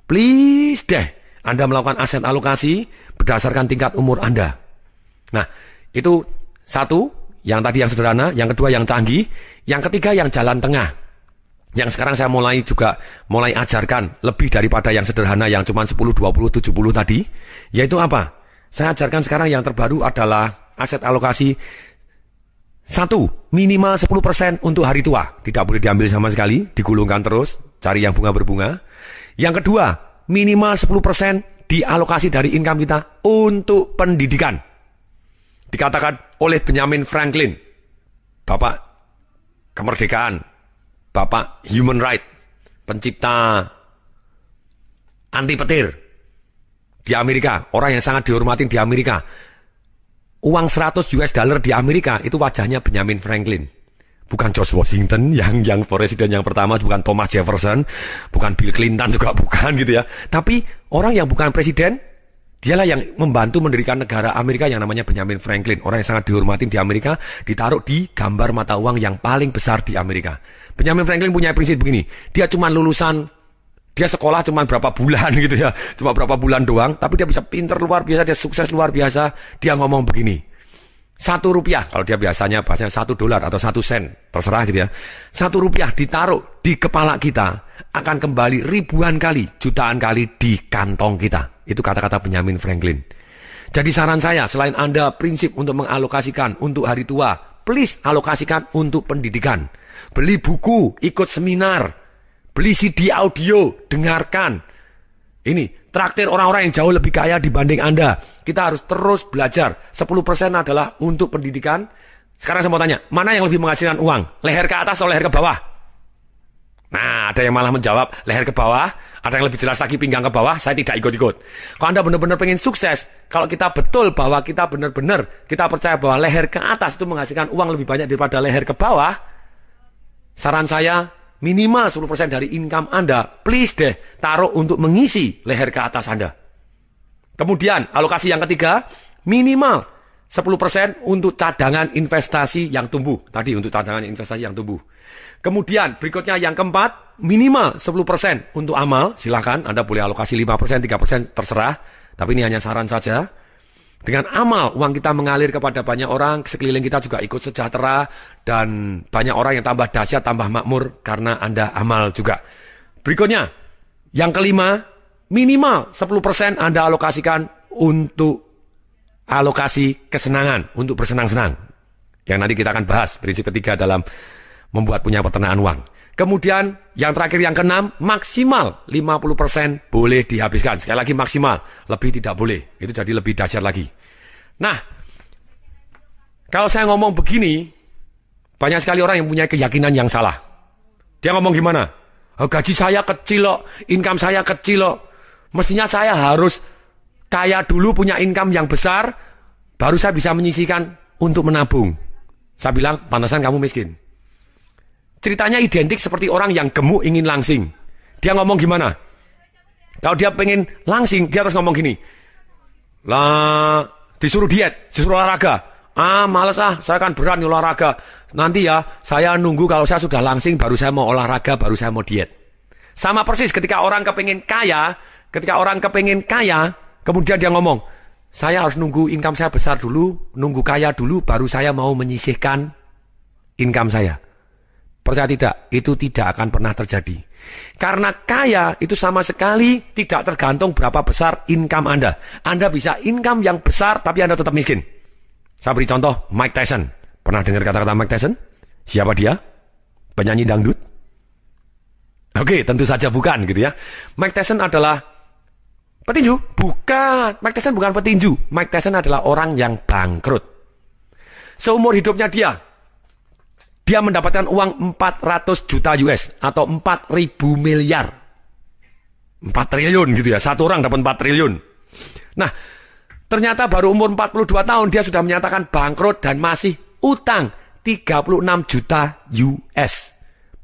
please deh, Anda melakukan aset alokasi berdasarkan tingkat umur Anda. Nah, itu satu, yang tadi yang sederhana, yang kedua yang canggih, yang ketiga yang jalan tengah. Yang sekarang saya mulai ajarkan lebih daripada yang sederhana yang cuma 10, 20, 70 tadi, yaitu apa? Saya ajarkan sekarang yang terbaru adalah aset alokasi 1, minimal 10% untuk hari tua. Tidak boleh diambil sama sekali, digulungkan terus, cari yang bunga berbunga. Yang kedua, minimal 10% dialokasi dari income kita untuk pendidikan. Dikatakan oleh Benjamin Franklin, Bapak kemerdekaan, Bapak human right, pencipta anti petir di Amerika, orang yang sangat dihormatin di Amerika. Uang 100 US dollar di Amerika itu wajahnya Benjamin Franklin. Bukan George Washington yang presiden yang pertama, bukan Thomas Jefferson, bukan Bill Clinton juga bukan gitu ya. Tapi orang yang bukan presiden, dialah yang membantu mendirikan negara Amerika yang namanya Benjamin Franklin. Orang yang sangat dihormatin di Amerika, ditaruh di gambar mata uang yang paling besar di Amerika. Benjamin Franklin punya prinsip begini, dia cuma dia sekolah cuma berapa bulan gitu ya, cuma berapa bulan doang, tapi dia bisa pinter luar biasa, dia sukses luar biasa. Dia ngomong begini, 1 rupiah, kalau dia biasanya bahasanya $1 atau 1 sen, terserah gitu ya. 1 rupiah ditaruh di kepala kita, akan kembali ribuan kali, jutaan kali di kantong kita. Itu kata-kata Benjamin Franklin. Jadi saran saya, selain Anda prinsip untuk mengalokasikan untuk hari tua, please alokasikan untuk pendidikan. Beli buku, ikut seminar, beli CD audio, dengarkan. Ini, traktir orang-orang yang jauh lebih kaya dibanding Anda. Kita harus terus belajar. 10% adalah untuk pendidikan. Sekarang saya mau tanya, mana yang lebih menghasilkan uang? Leher ke atas atau leher ke bawah? Nah, ada yang malah menjawab leher ke bawah. Ada yang lebih jelas lagi pinggang ke bawah. Saya tidak ikut-ikut. Kalau Anda benar-benar pengen sukses, kalau kita betul bahwa kita benar-benar, kita percaya bahwa leher ke atas itu menghasilkan uang lebih banyak daripada leher ke bawah, saran saya, minimal 10% dari income Anda, please deh, taruh untuk mengisi leher ke atas Anda. Kemudian, alokasi yang ketiga, minimal 10% untuk cadangan investasi yang tumbuh. Tadi untuk cadangan investasi yang tumbuh. Kemudian, berikutnya yang keempat, minimal 10% untuk amal. Silakan, Anda boleh alokasi 5%, 3%, terserah. Tapi ini hanya saran saja. Dengan amal, uang kita mengalir kepada banyak orang, sekeliling kita juga ikut sejahtera, dan banyak orang yang tambah dahsyat, tambah makmur, karena Anda amal juga. Berikutnya, yang kelima, minimal 10% Anda alokasikan untuk alokasi kesenangan, untuk bersenang-senang. Yang nanti kita akan bahas, prinsip ketiga dalam membuat punya peternakan uang. Kemudian yang terakhir yang keenam, maksimal 50% boleh dihabiskan. Sekali lagi maksimal, lebih tidak boleh. Itu jadi lebih dahsyat lagi. Nah, kalau saya ngomong begini, banyak sekali orang yang punya keyakinan yang salah. Dia ngomong gimana? Oh, gaji saya kecil loh, income saya kecil loh. Mestinya saya harus kaya dulu, punya income yang besar, baru saya bisa menyisihkan untuk menabung. Saya bilang, pantasan kamu miskin. Ceritanya identik seperti orang yang gemuk ingin langsing. Dia ngomong gimana? Kalau dia pengen langsing, dia harus ngomong gini. Lah, disuruh diet, disuruh olahraga. Males saya kan berat nih olahraga. Nanti ya, saya nunggu kalau saya sudah langsing, baru saya mau olahraga, baru saya mau diet. Sama persis ketika orang kepengen kaya, kemudian dia ngomong, saya harus nunggu income saya besar dulu, nunggu kaya dulu, baru saya mau menyisihkan income saya. Percaya tidak, itu tidak akan pernah terjadi. Karena kaya itu sama sekali tidak tergantung berapa besar income Anda. Anda bisa income yang besar tapi Anda tetap miskin. Saya beri contoh Mike Tyson. Pernah dengar kata-kata Mike Tyson? Siapa dia? Penyanyi dangdut? Oke, tentu saja bukan gitu ya. Mike Tyson adalah petinju? Bukan. Mike Tyson bukan petinju. Mike Tyson adalah orang yang bangkrut. Seumur hidupnya dia mendapatkan uang 400 juta US atau 4.000 miliar. 4 triliun gitu ya. Satu orang dapat 4 triliun. Nah, ternyata baru umur 42 tahun dia sudah menyatakan bangkrut dan masih utang 36 juta US.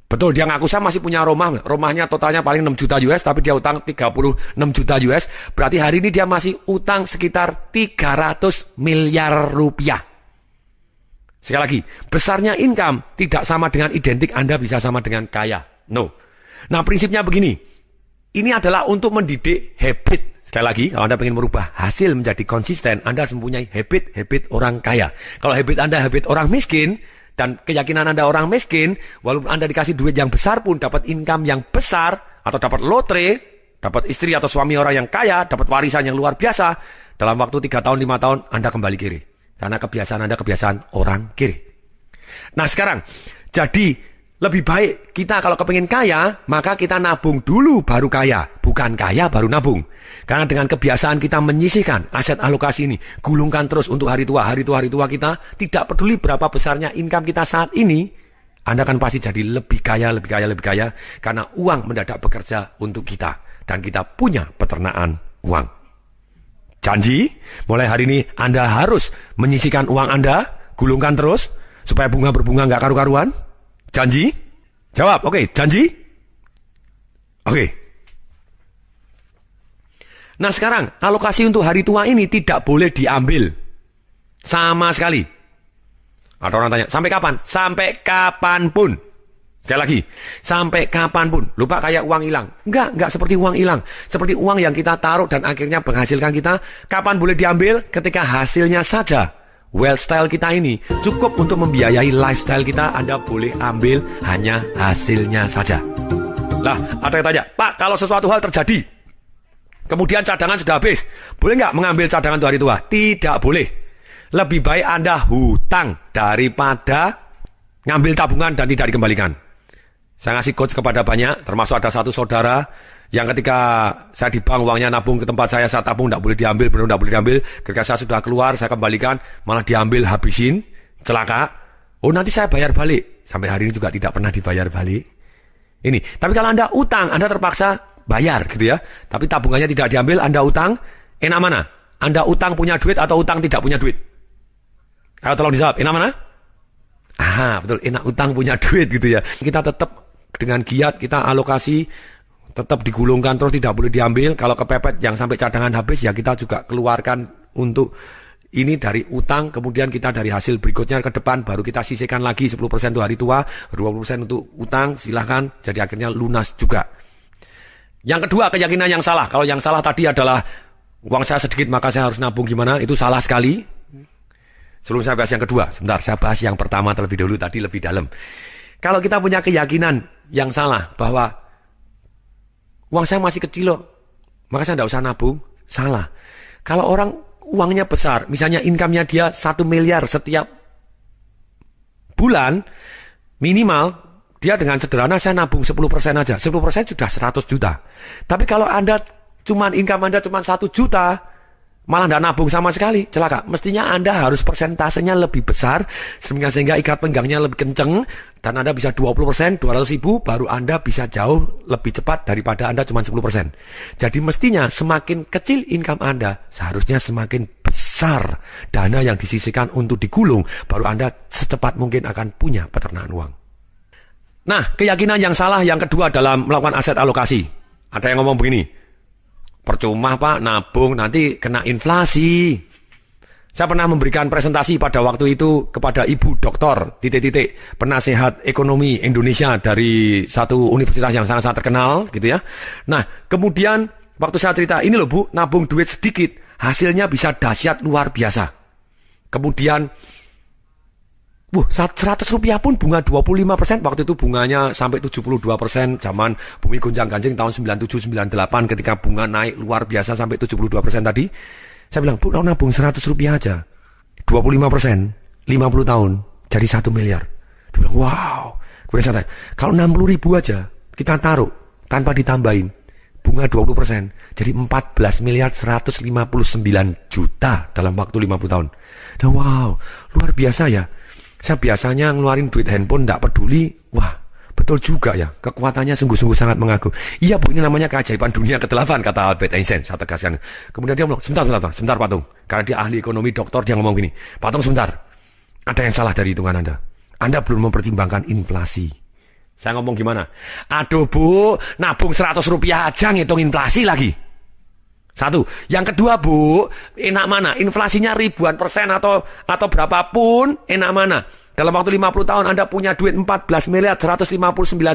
Betul, dia ngaku saya masih punya rumah. Rumahnya totalnya paling 6 juta US, tapi dia utang 36 juta US. Berarti hari ini dia masih utang sekitar 300 miliar rupiah. Sekali lagi, besarnya income tidak sama dengan identik Anda bisa sama dengan kaya. No. Nah, prinsipnya begini. Ini adalah untuk mendidik habit. Sekali lagi, kalau Anda ingin merubah hasil menjadi konsisten, Anda harus mempunyai habit orang kaya. Kalau habit Anda habit orang miskin, dan keyakinan Anda orang miskin, walaupun Anda dikasih duit yang besar pun, dapat income yang besar, atau dapat lotre, dapat istri atau suami orang yang kaya, dapat warisan yang luar biasa, dalam waktu 3 tahun, 5 tahun, Anda kembali kiri. Karena kebiasaan Anda kebiasaan orang kiri. Nah sekarang, jadi lebih baik kita kalau kepingin kaya, maka kita nabung dulu baru kaya. Bukan kaya baru nabung. Karena dengan kebiasaan kita menyisihkan aset alokasi ini, gulungkan terus untuk hari tua kita, tidak peduli berapa besarnya income kita saat ini, Anda akan pasti jadi lebih kaya. Karena uang mendadak bekerja untuk kita. Dan kita punya peternakan uang. Janji, mulai hari ini Anda harus menyisihkan uang Anda, gulungkan terus, supaya bunga berbunga nggak karu-karuan. Janji? Jawab, oke, janji? Oke. Nah sekarang, alokasi untuk hari tua ini tidak boleh diambil. Sama sekali. Ada orang tanya, sampai kapan? Sampai kapanpun. Sekali lagi, sampai kapanpun. Lupa kayak uang hilang. Enggak seperti uang hilang. Seperti uang yang kita taruh dan akhirnya menghasilkan kita. Kapan boleh diambil? Ketika hasilnya saja. Wealth style kita ini cukup untuk membiayai lifestyle kita. Anda boleh ambil hanya hasilnya saja. Lah, ada yang tanya, Pak, kalau sesuatu hal terjadi, kemudian cadangan sudah habis, boleh nggak mengambil cadangan untuk hari tua? Tidak boleh. Lebih baik Anda hutang daripada ngambil tabungan dan tidak dikembalikan. Saya ngasih coach kepada banyak, termasuk ada satu saudara yang ketika saya di bank uangnya nabung ke tempat saya tabung, tidak boleh diambil, benar tidak boleh diambil. Ketika saya sudah keluar, saya kembalikan, malah diambil, habisin, celaka. Oh nanti saya bayar balik. Sampai hari ini juga tidak pernah dibayar balik. Ini, tapi kalau Anda utang, Anda terpaksa bayar gitu ya. Tapi tabungannya tidak diambil, Anda utang, enak mana? Anda utang punya duit atau utang tidak punya duit? Ayo tolong dijawab, enak mana? Betul, enak utang punya duit gitu ya. Kita tetap dengan giat, kita alokasi, tetap digulungkan terus, tidak boleh diambil. Kalau kepepet yang sampai cadangan habis, ya kita juga keluarkan untuk ini dari utang. Kemudian kita dari hasil berikutnya ke depan, baru kita sisihkan lagi 10% untuk hari tua, 20% untuk utang, silahkan. Jadi akhirnya lunas juga. Yang kedua, keyakinan yang salah. Kalau yang salah tadi adalah uang saya sedikit maka saya harus nabung gimana, itu salah sekali. Sebelum saya bahas yang kedua, sebentar, saya bahas yang pertama terlebih dahulu, tadi lebih dalam. Kalau kita punya keyakinan yang salah bahwa uang saya masih kecil loh, maka saya tidak usah nabung, salah. Kalau orang uangnya besar, misalnya income-nya dia 1 miliar setiap bulan, minimal dia dengan sederhana saya nabung 10% aja. 10% sudah 100 juta. Tapi kalau income Anda cuma 1 juta, malah tidak nabung sama sekali, celaka. Mestinya Anda harus persentasenya lebih besar, sehingga ikat pinggangnya lebih kenceng, dan Anda bisa 20%, 200 ribu, baru Anda bisa jauh lebih cepat daripada Anda cuma 10%. Jadi mestinya semakin kecil income Anda, seharusnya semakin besar dana yang disisihkan untuk digulung, baru Anda secepat mungkin akan punya peternakan uang. Nah, keyakinan yang salah yang kedua dalam melakukan aset alokasi. Ada yang ngomong begini, percuma Pak nabung, nanti kena inflasi. Saya pernah memberikan presentasi pada waktu itu kepada Ibu Doktor penasehat ekonomi Indonesia dari satu universitas yang sangat-sangat terkenal gitu ya. Nah, kemudian waktu saya cerita, ini loh Bu, nabung duit sedikit, hasilnya bisa dahsyat luar biasa. Kemudian 100 rupiah pun bunga 25%, waktu itu bunganya sampai 72%, zaman bumi gonjang-ganjing tahun 97-98 ketika bunga naik luar biasa sampai 72% tadi. Saya bilang, Bu, nabung 100 rupiah aja, 25%, 50 tahun, jadi 1 miliar. Dia bilang, wow. Kemudian saya tanya, kalau 60 ribu aja kita taruh tanpa ditambahin, bunga 20%, jadi 14 miliar 159 juta dalam waktu 50 tahun. Dan wow, luar biasa ya. Saya biasanya ngeluarin duit handphone tidak peduli. Wah, betul juga ya, kekuatannya sungguh-sungguh sangat mengaku. Iya Bu, ini namanya keajaiban dunia ke-8, kata Albert Einstein. Saya tegaskan. Kemudian dia bilang, sebentar Patung. Karena dia ahli ekonomi, doktor, dia ngomong gini, Patung sebentar, ada yang salah dari hitungan Anda belum mempertimbangkan inflasi. Saya ngomong gimana? Aduh Bu, nabung 100 rupiah aja ngitung inflasi lagi. Satu. Yang kedua Bu, enak mana? Inflasinya ribuan persen atau berapapun, enak mana? Dalam waktu 50 tahun Anda punya duit 14 miliar 159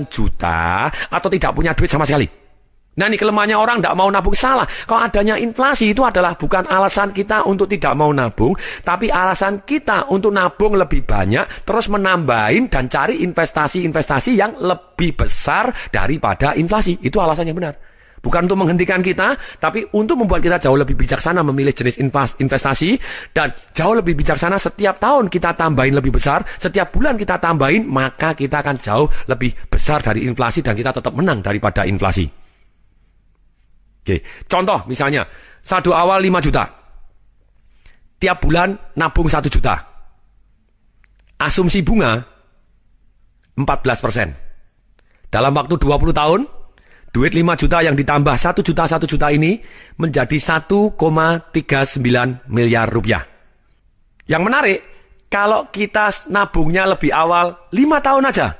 juta atau tidak punya duit sama sekali. Nah ini kelemahannya orang tidak mau nabung, salah. Kalau adanya inflasi itu adalah bukan alasan kita untuk tidak mau nabung, tapi alasan kita untuk nabung lebih banyak, terus menambahin dan cari investasi-investasi yang lebih besar daripada inflasi. Itu alasan yang benar. Bukan untuk menghentikan kita, tapi untuk membuat kita jauh lebih bijaksana memilih jenis investasi, dan jauh lebih bijaksana setiap tahun kita tambahin lebih besar, setiap bulan kita tambahin, maka kita akan jauh lebih besar dari inflasi dan kita tetap menang daripada inflasi. Oke, contoh misalnya, saldo awal 5 juta, tiap bulan nabung 1 juta, asumsi bunga 14%. Dalam waktu 20 tahun, duit 5 juta yang ditambah 1 juta ini menjadi 1,39 miliar rupiah. Yang menarik, kalau kita nabungnya lebih awal 5 tahun aja,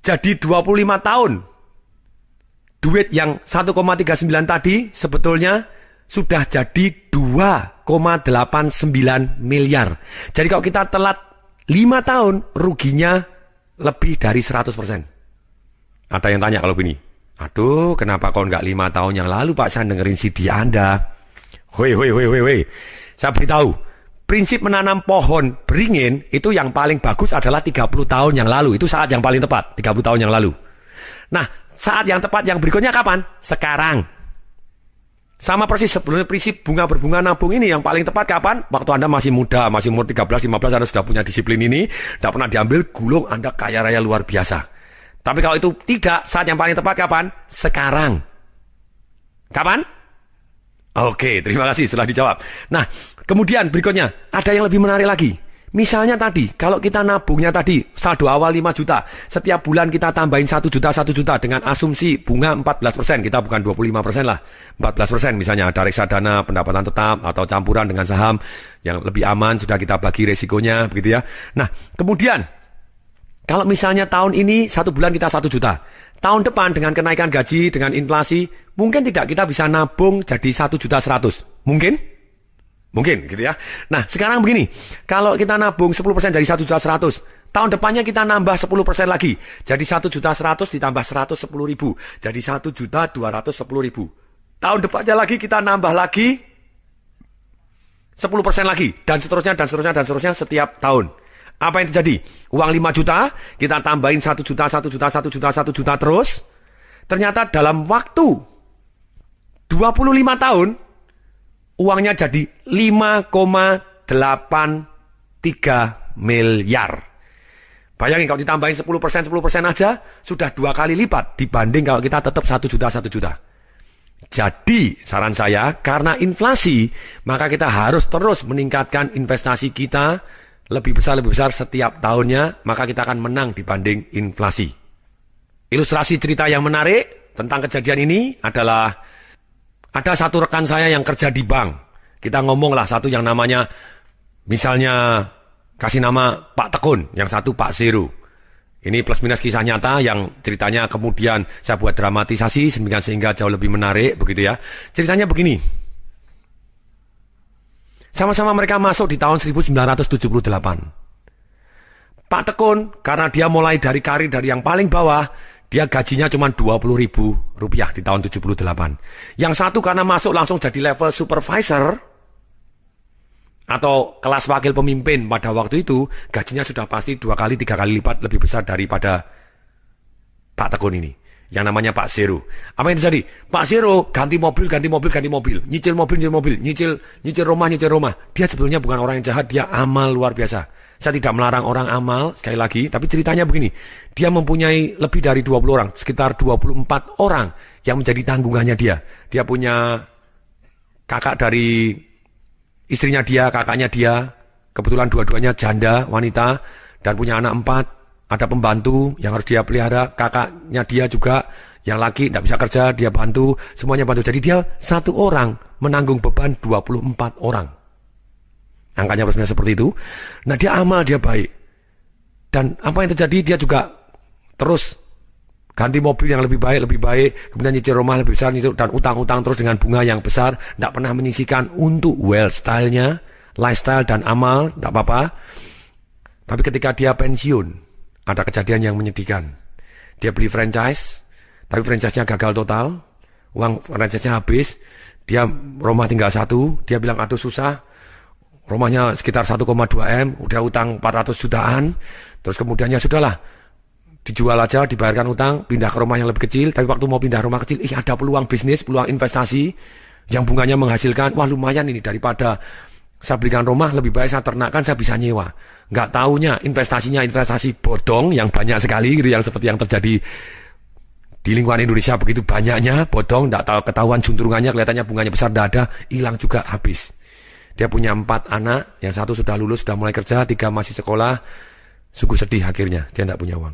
jadi 25 tahun. Duit yang 1,39 tadi sebetulnya sudah jadi 2,89 miliar. Jadi kalau kita telat 5 tahun, ruginya lebih dari 100%. Ada yang tanya kalau begini, aduh, kenapa kau nggak 5 tahun yang lalu Pak, saya dengerin CD Anda. Woi. Saya beritahu, prinsip menanam pohon beringin itu yang paling bagus adalah 30 tahun yang lalu. Itu saat yang paling tepat, 30 tahun yang lalu. Nah, saat yang tepat yang berikutnya kapan? Sekarang. Sama persis sebelumnya prinsip bunga berbunga nabung ini yang paling tepat kapan? Waktu Anda masih muda, masih umur 13-15, Anda sudah punya disiplin ini, tidak pernah diambil, gulung, Anda kaya raya luar biasa. Tapi kalau itu tidak, saat yang paling tepat kapan? Sekarang. Kapan? Oke, terima kasih setelah dijawab. Nah, kemudian berikutnya, ada yang lebih menarik lagi. Misalnya tadi, kalau kita nabungnya tadi, saldo awal 5 juta, setiap bulan kita tambahin 1 juta dengan asumsi bunga 14%, kita bukan 25% lah, 14% misalnya, ada reksadana, pendapatan tetap, atau campuran dengan saham, yang lebih aman, sudah kita bagi resikonya, begitu ya. Nah, kemudian, kalau misalnya tahun ini 1 bulan kita 1 juta, tahun depan dengan kenaikan gaji, dengan inflasi, mungkin tidak kita bisa nabung jadi 1.100.000. Mungkin? Mungkin gitu ya. Nah sekarang begini, kalau kita nabung 10% dari 1.100.000, tahun depannya kita nambah 10% lagi. Jadi 1.100.000 ditambah 110.000, jadi 1.210.000. Tahun depannya lagi kita nambah lagi 10% lagi, dan seterusnya, dan seterusnya, dan seterusnya setiap tahun. Apa yang terjadi? Uang 5 juta, kita tambahin 1 juta, 1 juta, 1 juta, 1 juta terus. Ternyata dalam waktu 25 tahun, uangnya jadi 5,83 miliar. Bayangin kalau ditambahin 10% aja, sudah 2 kali lipat dibanding kalau kita tetap 1 juta, 1 juta. Jadi, saran saya, karena inflasi, maka kita harus terus meningkatkan investasi kita lebih besar setiap tahunnya, maka kita akan menang dibanding inflasi. Ilustrasi cerita yang menarik tentang kejadian ini adalah ada satu rekan saya yang kerja di bank. Kita ngomonglah satu yang namanya, misalnya kasih nama Pak Tekun, yang satu Pak Zero. Ini plus minus kisah nyata yang ceritanya kemudian saya buat dramatisasi sehingga jauh lebih menarik begitu ya. Ceritanya begini. Sama-sama mereka masuk di tahun 1978. Pak Tekun karena dia mulai dari karir dari yang paling bawah, dia gajinya cuma Rp20.000 di tahun 78. Yang satu karena masuk langsung jadi level supervisor atau kelas wakil pemimpin pada waktu itu, gajinya sudah pasti 2 kali 3 kali lipat lebih besar daripada Pak Tekun ini, yang namanya Pak Zero. Apa yang terjadi? Pak Zero ganti mobil, nyicil mobil, nyicil rumah. Dia sebetulnya bukan orang yang jahat, dia amal luar biasa. Saya tidak melarang orang amal, sekali lagi, tapi ceritanya begini. Dia mempunyai lebih dari 20 orang, sekitar 24 orang yang menjadi tanggungannya dia. Dia punya kakak dari istrinya dia, kakaknya dia, kebetulan dua-duanya janda, wanita, dan punya anak 4, ada pembantu yang harus dia pelihara, kakaknya dia juga, yang laki tidak bisa kerja, dia bantu, semuanya bantu. Jadi dia satu orang menanggung beban 24 orang. Angkanya plus seperti itu. Nah dia amal, dia baik. Dan apa yang terjadi, dia juga terus ganti mobil yang lebih baik, kemudian nyicil rumah lebih besar, dan utang-utang terus dengan bunga yang besar, tidak pernah menyisihkan untuk wealth style-nya, lifestyle dan amal, tidak apa-apa. Tapi ketika dia pensiun, ada kejadian yang menyedihkan. Dia beli franchise, tapi franchise-nya gagal total, uang franchise-nya habis, dia rumah tinggal 1, dia bilang aduh susah, rumahnya sekitar 1,2 M, udah utang 400 jutaan, terus kemudiannya sudahlah, dijual aja, dibayarkan utang, pindah ke rumah yang lebih kecil. Tapi waktu mau pindah rumah kecil, ada peluang bisnis, peluang investasi yang bunganya menghasilkan, wah lumayan ini, daripada saya belikan rumah, lebih baik saya ternakkan, saya bisa nyewa. Nggak taunya investasinya investasi bodong yang banyak sekali gitu, yang seperti yang terjadi di lingkungan Indonesia begitu banyaknya, bodong, nggak tahu ketahuan juntrungannya, kelihatannya bunganya besar, nggak ada, hilang juga, habis. Dia punya 4 anak, yang 1 sudah lulus, sudah mulai kerja, 3 masih sekolah, sungguh sedih akhirnya, dia nggak punya uang.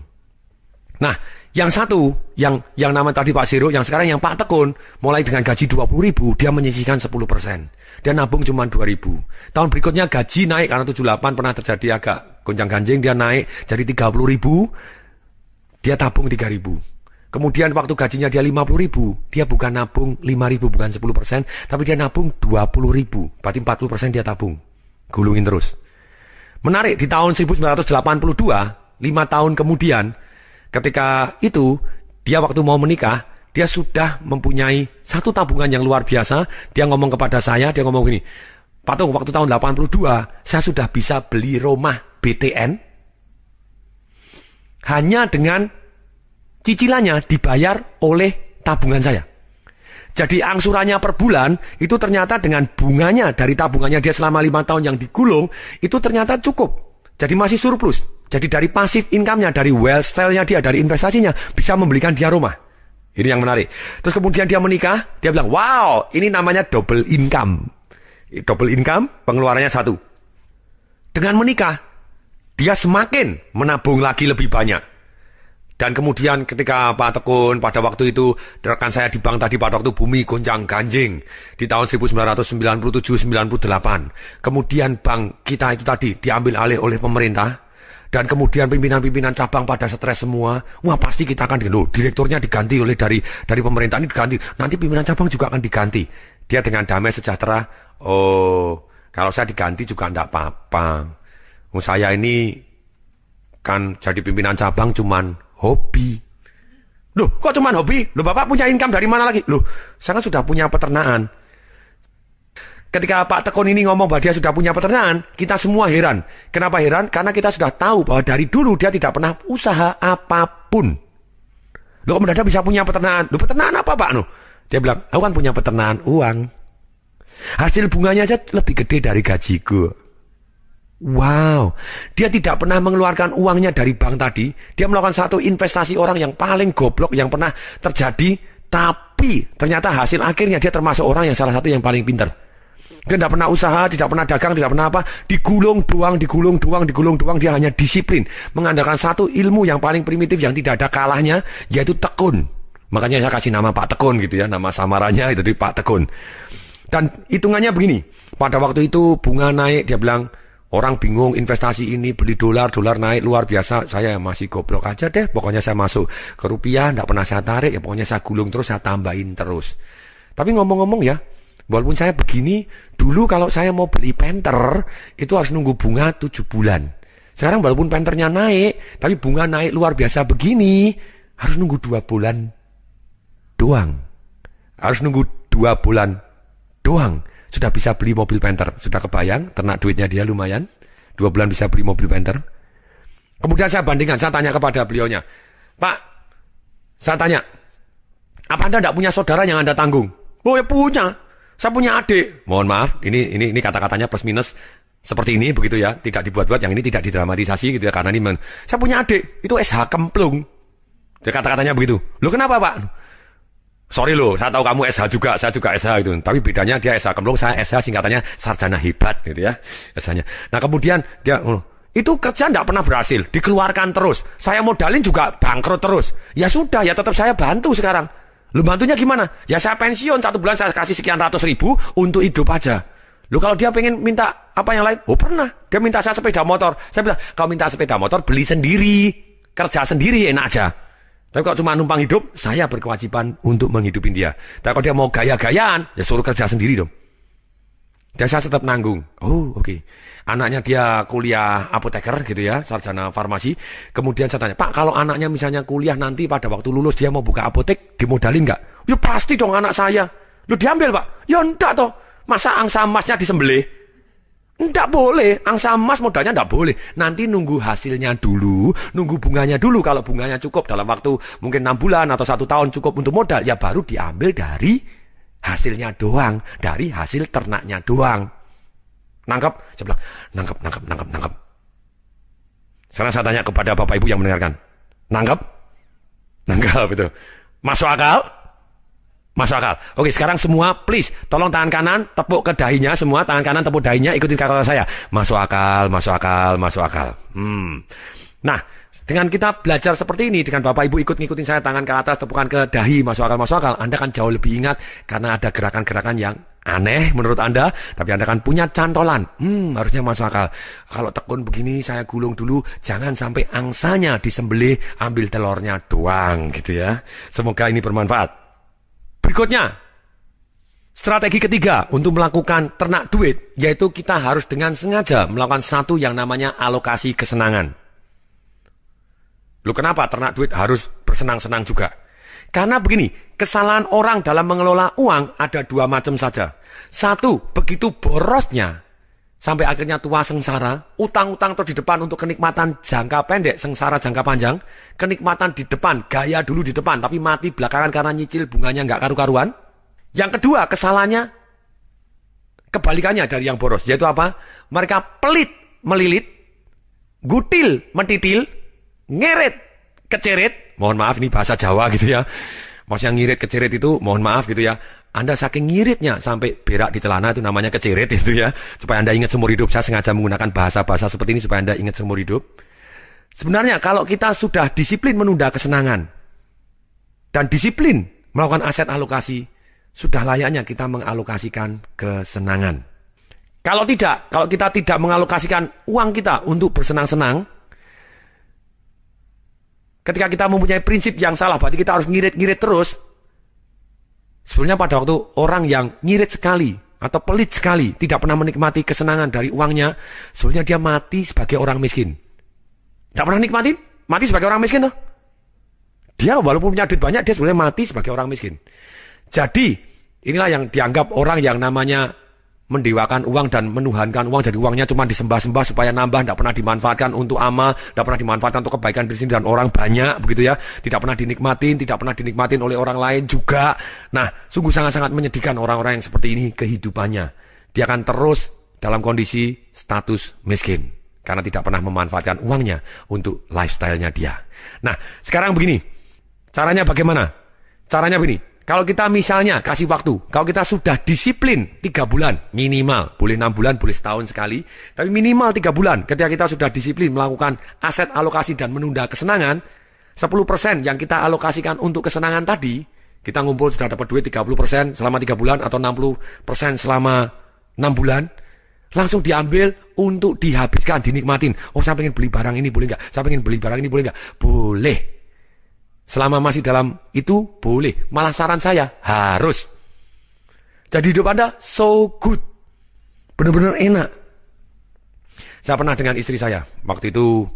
Nah, yang satu, yang nama tadi Pak Zero, yang sekarang yang Pak Tekun, mulai dengan gaji 20.000, dia menyisihkan 10%. Dia nabung cuma 2.000. Tahun berikutnya gaji naik, karena 78 pernah terjadi agak gonjang-ganjing, dia naik jadi 30.000, dia tabung 3.000. Kemudian waktu gajinya dia 50.000, dia bukan nabung 5.000, bukan 10%, tapi dia nabung 20.000, berarti 40% dia tabung. Gulungin terus. Menarik, di tahun 1982, 5 tahun kemudian, ketika itu, dia waktu mau menikah, dia sudah mempunyai satu tabungan yang luar biasa. Dia ngomong kepada saya, dia ngomong gini, Pak Tung, waktu tahun 82, saya sudah bisa beli rumah BTN, hanya dengan cicilannya dibayar oleh tabungan saya. Jadi angsurannya per bulan, itu ternyata dengan bunganya dari tabungannya dia selama 5 tahun yang digulung, itu ternyata cukup. Jadi masih surplus. Jadi dari pasif income-nya, dari wealth style-nya dia, dari investasinya, bisa membelikan dia rumah. Ini yang menarik. Terus kemudian dia menikah, dia bilang, wow, ini namanya double income. Double income, pengeluarannya 1. Dengan menikah, dia semakin menabung lagi lebih banyak. Dan kemudian ketika Pak Tekun pada waktu itu, rekan saya di bank tadi pada waktu bumi gonjang-ganjing di tahun 1997-98. Kemudian bank kita itu tadi diambil alih oleh pemerintah. Dan kemudian pimpinan-pimpinan cabang pada stres semua. Wah pasti kita akan diganti. Direkturnya diganti oleh dari pemerintah ini diganti. Nanti pimpinan cabang juga akan diganti. Dia dengan damai sejahtera. Oh, kalau saya diganti juga enggak apa-apa. Saya ini kan jadi pimpinan cabang cuman hobi. Loh, kok cuman hobi? Loh, Bapak punya income dari mana lagi? Loh, saya kan sudah punya peternakan. ketika Pak Tekun ini ngomong bahwa dia sudah punya peternakan, kita semua heran. Kenapa heran? Karena kita sudah tahu bahwa dari dulu dia tidak pernah usaha apapun. Loh, kok mendadak bisa punya peternakan? Loh, peternakan apa Pak? Dia bilang, aku kan punya peternakan uang. Hasil bunganya aja lebih gede dari gajiku. Wow, dia tidak pernah mengeluarkan uangnya dari bank tadi. Dia melakukan satu investasi orang yang paling goblok yang pernah terjadi. Tapi ternyata hasil akhirnya dia termasuk orang yang salah satu yang paling pintar. Dia tidak pernah usaha, tidak pernah dagang, tidak pernah apa. Digulung doang. Dia hanya disiplin. Mengandalkan satu ilmu yang paling primitif yang tidak ada kalahnya, yaitu tekun. Makanya saya kasih nama Pak Tekun gitu ya. Nama samarannya itu dari Pak Tekun. Dan hitungannya begini. Pada waktu itu bunga naik, dia bilang, orang bingung investasi ini, beli dolar naik luar biasa. Saya masih goblok aja deh. Pokoknya saya masuk ke rupiah, tidak pernah saya tarik. Ya pokoknya saya gulung terus, saya tambahin terus. Tapi ngomong-ngomong ya, walaupun saya begini, dulu kalau saya mau beli penter, itu harus nunggu bunga 7 bulan. Sekarang walaupun penternya naik, tapi bunga naik luar biasa begini, harus nunggu 2 bulan doang. Harus nunggu 2 bulan doang. Sudah bisa beli mobil penter. Sudah kebayang, ternak duitnya dia lumayan. 2 bulan bisa beli mobil penter. Kemudian saya bandingkan, saya tanya kepada beliaunya, Pak, saya tanya, apa Anda tidak punya saudara yang Anda tanggung? Oh ya punya, saya punya adik. Mohon maaf, ini kata-katanya plus minus seperti ini begitu ya, tidak dibuat-buat, yang ini tidak didramatisasi gitu ya, karena ini saya punya adik, itu SH Kemplung. Dia kata-katanya begitu. Loh kenapa Pak? Sorry loh, saya tahu kamu SH juga, saya juga SH gitu. Tapi bedanya dia SH Kemplung, saya SH singkatannya sarjana hebat gitu ya, SH-nya. Nah kemudian dia, itu kerja tidak pernah berhasil, dikeluarkan terus. Saya modalin juga bangkrut terus. Ya sudah, ya tetap saya bantu sekarang. Lu bantunya gimana? Ya saya pensiun, 1 bulan saya kasih sekian ratus ribu untuk hidup aja. Lu kalau dia pengen minta apa yang lain? Oh pernah, dia minta saya sepeda motor. Saya bilang, kalau minta sepeda motor beli sendiri, kerja sendiri enak aja. Tapi kalau cuma numpang hidup, saya berkewajiban untuk menghidupin dia. Tapi kalau dia mau gaya-gayaan, ya suruh kerja sendiri dong. Dan saya tetap nanggung. Oh oke. Anaknya dia kuliah apoteker gitu ya, sarjana farmasi. Kemudian saya tanya, Pak kalau anaknya misalnya kuliah nanti pada waktu lulus dia mau buka apotek, dimodalin nggak? Ya pasti dong anak saya. Lu diambil Pak? Ya enggak toh. Masa angsa emasnya disembelih? Enggak boleh, angsa emas modalnya enggak boleh. Nanti nunggu hasilnya dulu, nunggu bunganya dulu. Kalau bunganya cukup dalam waktu mungkin 6 bulan atau 1 tahun cukup untuk modal, ya baru diambil dari hasilnya doang, dari hasil ternaknya doang. Nangkep? Saya bilang, nangkep. Sekarang saya tanya kepada Bapak Ibu yang mendengarkan. Nangkep? Nangkep itu. Masuk akal? Masuk akal. Oke, sekarang semua please tolong tangan kanan tepuk ke dahinya semua, tangan kanan tepuk dahinya, ikutin kata saya. Masuk akal. Nah, dengan kita belajar seperti ini, dengan Bapak Ibu ngikutin saya tangan ke atas, tepukan ke dahi, masuk akal, Anda kan jauh lebih ingat karena ada gerakan-gerakan yang aneh menurut Anda, tapi Anda kan punya cantolan. Harusnya masuk akal. Kalau tekun begini saya gulung dulu, jangan sampai angsanya disembelih, ambil telurnya doang gitu ya. Semoga ini bermanfaat. Berikutnya, strategi ketiga untuk melakukan ternak duit, yaitu kita harus dengan sengaja melakukan satu yang namanya alokasi kesenangan. Loh kenapa ternak duit harus bersenang-senang juga? Karena begini, kesalahan orang dalam mengelola uang ada 2 macam saja. Satu, begitu borosnya, sampai akhirnya tua sengsara, utang-utang terus di depan untuk kenikmatan jangka pendek, sengsara jangka panjang, kenikmatan di depan, gaya dulu di depan, tapi mati belakangan karena nyicil bunganya nggak karu-karuan. Yang kedua, kesalahannya kebalikannya dari yang boros, yaitu apa? Mereka pelit melilit, gutil mentitil, ngeret keceret. Mohon maaf ini bahasa Jawa gitu ya. Maksudnya ngirit keceret itu mohon maaf gitu ya. Anda saking ngiritnya sampai berak di celana itu namanya keceret itu ya. Supaya Anda ingat seumur hidup. Saya sengaja menggunakan bahasa-bahasa seperti ini supaya Anda ingat seumur hidup. Sebenarnya kalau kita sudah disiplin menunda kesenangan dan disiplin melakukan aset alokasi, sudah layaknya kita mengalokasikan kesenangan. Kalau tidak, kalau kita tidak mengalokasikan uang kita untuk bersenang-senang, ketika kita mempunyai prinsip yang salah, berarti kita harus ngirit-ngirit terus. Sebenarnya pada waktu orang yang ngirit sekali atau pelit sekali, tidak pernah menikmati kesenangan dari uangnya, sebenarnya dia mati sebagai orang miskin. Tidak pernah nikmatin, mati sebagai orang miskin toh. Dia walaupun punya duit banyak, dia sebenarnya mati sebagai orang miskin. Jadi, inilah yang dianggap orang yang namanya mendewakan uang dan menuhankan uang, jadi uangnya cuma disembah-sembah supaya nambah, tidak pernah dimanfaatkan untuk amal, tidak pernah dimanfaatkan untuk kebaikan diri sendiri dan orang banyak, begitu ya, tidak pernah dinikmatin oleh orang lain juga. Nah, sungguh sangat-sangat menyedihkan orang-orang yang seperti ini kehidupannya. Dia akan terus dalam kondisi status miskin karena tidak pernah memanfaatkan uangnya untuk lifestyle-nya dia. Nah, sekarang begini, caranya bagaimana? Caranya begini. Kalau kita misalnya kasih waktu, kalau kita sudah disiplin 3 bulan minimal, boleh 6 bulan, boleh setahun sekali, tapi minimal 3 bulan ketika kita sudah disiplin melakukan aset alokasi dan menunda kesenangan, 10% yang kita alokasikan untuk kesenangan tadi, kita ngumpul sudah dapat duit 30% selama 3 bulan atau 60% selama 6 bulan, langsung diambil untuk dihabiskan, dinikmatin. Oh, saya pengen beli barang ini, boleh nggak? Saya pengen beli barang ini, boleh nggak? Boleh. Selama masih dalam itu boleh. Malah saran saya harus. Jadi hidup Anda so good. Benar-benar enak. Saya pernah dengan istri saya. Waktu itu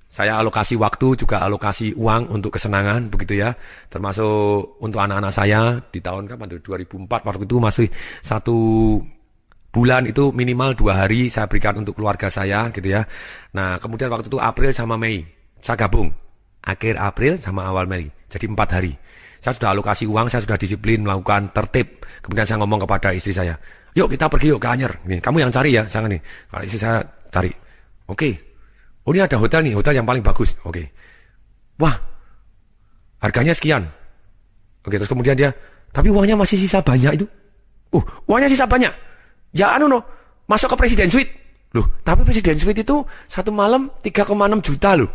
saya alokasi waktu juga alokasi uang untuk kesenangan begitu ya. Termasuk untuk anak-anak saya di tahun kapan tuh 2004. Waktu itu masih 1 bulan itu minimal 2 hari saya berikan untuk keluarga saya gitu ya. Nah kemudian waktu itu April sama Mei saya gabung. Akhir April sama awal Mei, jadi 4 hari. Saya sudah alokasi uang, saya sudah disiplin melakukan tertib. Kemudian saya ngomong kepada istri saya, yuk kita pergi yuk ke Anyer. Nih, kamu yang cari ya, jangan nih. Kalau istri saya cari, oke. Oh ini ada hotel nih, hotel yang paling bagus. Oke. Wah, harganya sekian. Oke, terus kemudian dia, tapi uangnya masih sisa banyak itu. Uangnya sisa banyak. Ya masuk ke Presiden Suite. Loh, tapi Presiden Suite itu 1 malam 3,6 juta loh.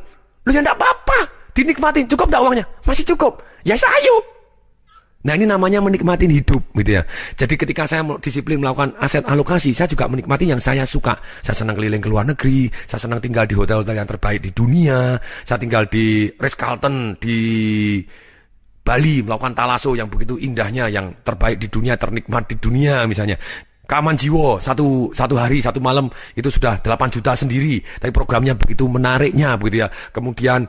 Loh ya enggak apa-apa, dinikmatin. Cukup enggak uangnya? Masih cukup. Ya sayu. Nah ini namanya menikmatin hidup gitu ya. Jadi ketika saya disiplin melakukan aset alokasi, saya juga menikmati yang saya suka. Saya senang keliling ke luar negeri, saya senang tinggal di hotel-hotel yang terbaik di dunia, saya tinggal di Ritz-Carlton di Bali, melakukan talaso yang begitu indahnya, yang terbaik di dunia, ternikmat di dunia misalnya. Keaman jiwa, satu hari, 1 malam itu sudah 8 juta sendiri. Tapi programnya begitu menariknya begitu ya. Kemudian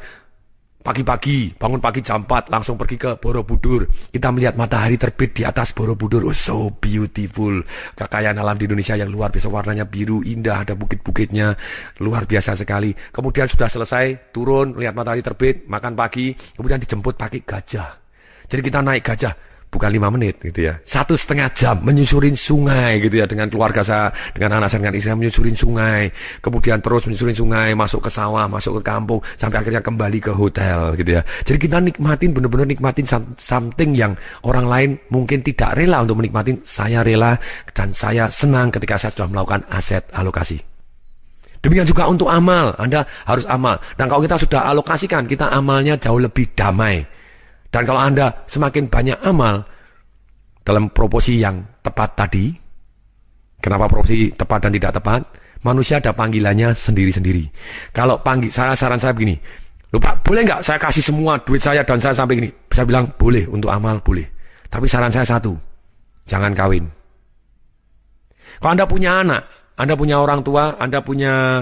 pagi-pagi, bangun pagi jam 4, langsung pergi ke Borobudur. Kita melihat matahari terbit di atas Borobudur. Oh, so beautiful. Kekayaan alam di Indonesia yang luar biasa, warnanya biru, indah, ada bukit-bukitnya. Luar biasa sekali. Kemudian sudah selesai, turun, lihat matahari terbit, makan pagi. Kemudian dijemput pakai gajah. Jadi kita naik gajah. Bukan 5 menit gitu ya, 1,5 jam menyusurin sungai gitu ya, dengan keluarga saya, dengan anak saya, dengan istri saya menyusurin sungai, kemudian terus menyusurin sungai, masuk ke sawah, masuk ke kampung, sampai akhirnya kembali ke hotel gitu ya. Jadi kita nikmatin, benar-benar nikmatin something yang orang lain mungkin tidak rela untuk menikmatin. Saya rela dan saya senang ketika saya sudah melakukan aset alokasi. Demikian juga untuk amal, Anda harus amal. Dan kalau kita sudah alokasikan, kita amalnya jauh lebih damai. Dan kalau Anda semakin banyak amal dalam proporsi yang tepat tadi, kenapa proporsi tepat dan tidak tepat? Manusia ada panggilannya sendiri-sendiri. Kalau saran saya begini, Pak, boleh nggak saya kasih semua duit saya dan saya sampai gini? Saya bilang boleh, untuk amal boleh. Tapi saran saya satu, jangan kawin. Kalau Anda punya anak, Anda punya orang tua, Anda punya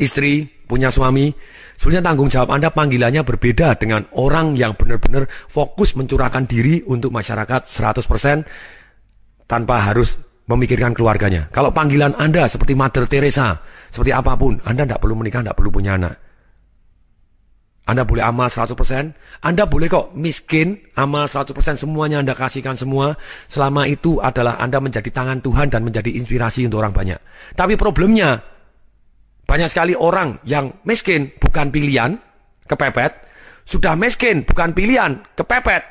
istri, punya suami, sebenarnya tanggung jawab Anda panggilannya berbeda dengan orang yang benar-benar fokus mencurahkan diri untuk masyarakat 100% tanpa harus memikirkan keluarganya. Kalau panggilan Anda seperti Mother Teresa, seperti apapun, Anda tidak perlu menikah, tidak perlu punya anak. Anda boleh amal 100%, Anda boleh kok miskin, amal 100%, semuanya Anda kasihkan semua, selama itu adalah Anda menjadi tangan Tuhan dan menjadi inspirasi untuk orang banyak. Tapi problemnya, banyak sekali orang yang miskin bukan pilihan, kepepet. Sudah miskin bukan pilihan, kepepet.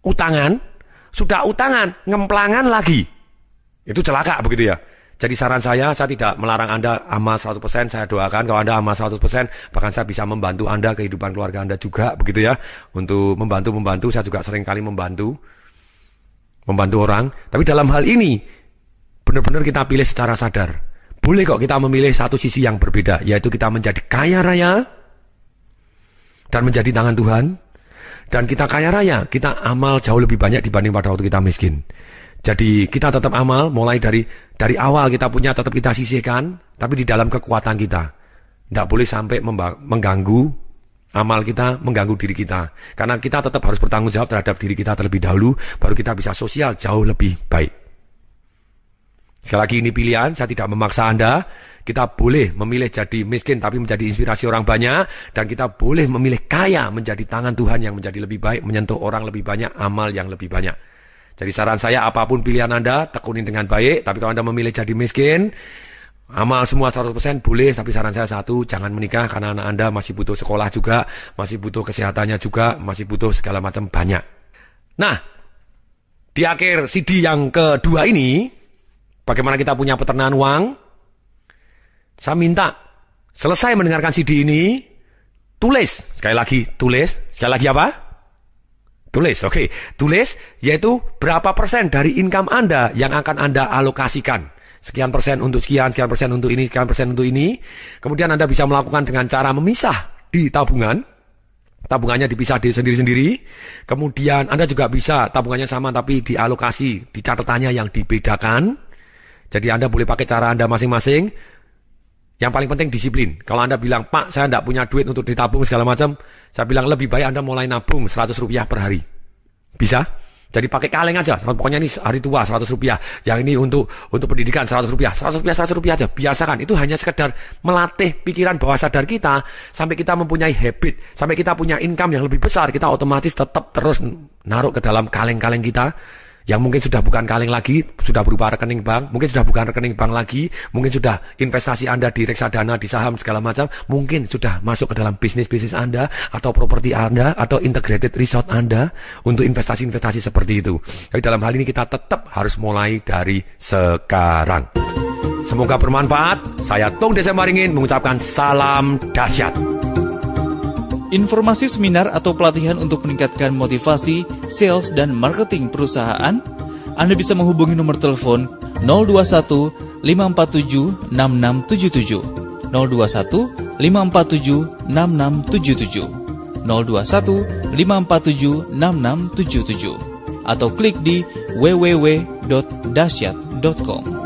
Utangan, sudah utangan, ngemplangan lagi. Itu celaka begitu ya. Jadi saran saya tidak melarang Anda amal 100%, saya doakan kalau Anda amal 100%, bahkan saya bisa membantu Anda, kehidupan keluarga Anda juga begitu ya. Untuk membantu, saya juga sering kali membantu orang. Tapi dalam hal ini, benar-benar kita pilih secara sadar. Boleh kok kita memilih satu sisi yang berbeda, yaitu kita menjadi kaya raya dan menjadi tangan Tuhan. Dan kita kaya raya, kita amal jauh lebih banyak dibanding pada waktu kita miskin. Jadi kita tetap amal, mulai dari awal kita punya tetap kita sisihkan, tapi di dalam kekuatan kita. Tidak boleh sampai mengganggu amal kita, mengganggu diri kita. Karena kita tetap harus bertanggung jawab terhadap diri kita terlebih dahulu, baru kita bisa sosial jauh lebih baik. Sekali lagi ini pilihan, saya tidak memaksa Anda. Kita boleh memilih jadi miskin tapi menjadi inspirasi orang banyak. Dan kita boleh memilih kaya menjadi tangan Tuhan yang menjadi lebih baik, menyentuh orang lebih banyak, amal yang lebih banyak. Jadi saran saya, apapun pilihan Anda, tekunin dengan baik. Tapi kalau Anda memilih jadi miskin, amal semua 100% boleh. Tapi saran saya satu, jangan menikah karena anak Anda masih butuh sekolah juga, masih butuh kesehatannya juga, masih butuh segala macam banyak. Nah, di akhir CD yang kedua ini, bagaimana kita punya peternakan uang, saya minta selesai mendengarkan CD ini, tulis. Sekali lagi, tulis. Sekali lagi apa? Tulis, oke. Tulis, yaitu berapa persen dari income Anda yang akan Anda alokasikan. Sekian persen untuk sekian persen untuk ini, sekian persen untuk ini. Kemudian Anda bisa melakukan dengan cara memisah di tabungan. Tabungannya dipisah di sendiri-sendiri. Kemudian Anda juga bisa tabungannya sama tapi dialokasi, di catatannya yang dibedakan. Jadi Anda boleh pakai cara Anda masing-masing. Yang paling penting disiplin. Kalau Anda bilang, Pak, saya tidak punya duit untuk ditabung segala macam, saya bilang lebih baik Anda mulai nabung 100 rupiah per hari. Bisa? Jadi pakai kaleng aja. Pokoknya ini hari tua 100 rupiah. Yang ini untuk pendidikan 100 rupiah. 100 rupiah aja. Biasakan. Itu hanya sekedar melatih pikiran bawah sadar kita sampai kita mempunyai habit. Sampai kita punya income yang lebih besar. Kita otomatis tetap terus naruh ke dalam kaleng-kaleng kita. Yang mungkin sudah bukan kaleng lagi, sudah berupa rekening bank, mungkin sudah bukan rekening bank lagi, mungkin sudah investasi Anda di reksadana, di saham, segala macam, mungkin sudah masuk ke dalam bisnis-bisnis Anda, atau properti Anda, atau integrated resort Anda, untuk investasi-investasi seperti itu. Tapi dalam hal ini kita tetap harus mulai dari sekarang. Semoga bermanfaat. Saya Tung Desa Maringin mengucapkan salam dahsyat. Informasi seminar atau pelatihan untuk meningkatkan motivasi, sales, dan marketing perusahaan, Anda bisa menghubungi nomor telepon 021 547 6677, 021 547 6677, 021 547 6677, atau klik di www.dahsyat.com.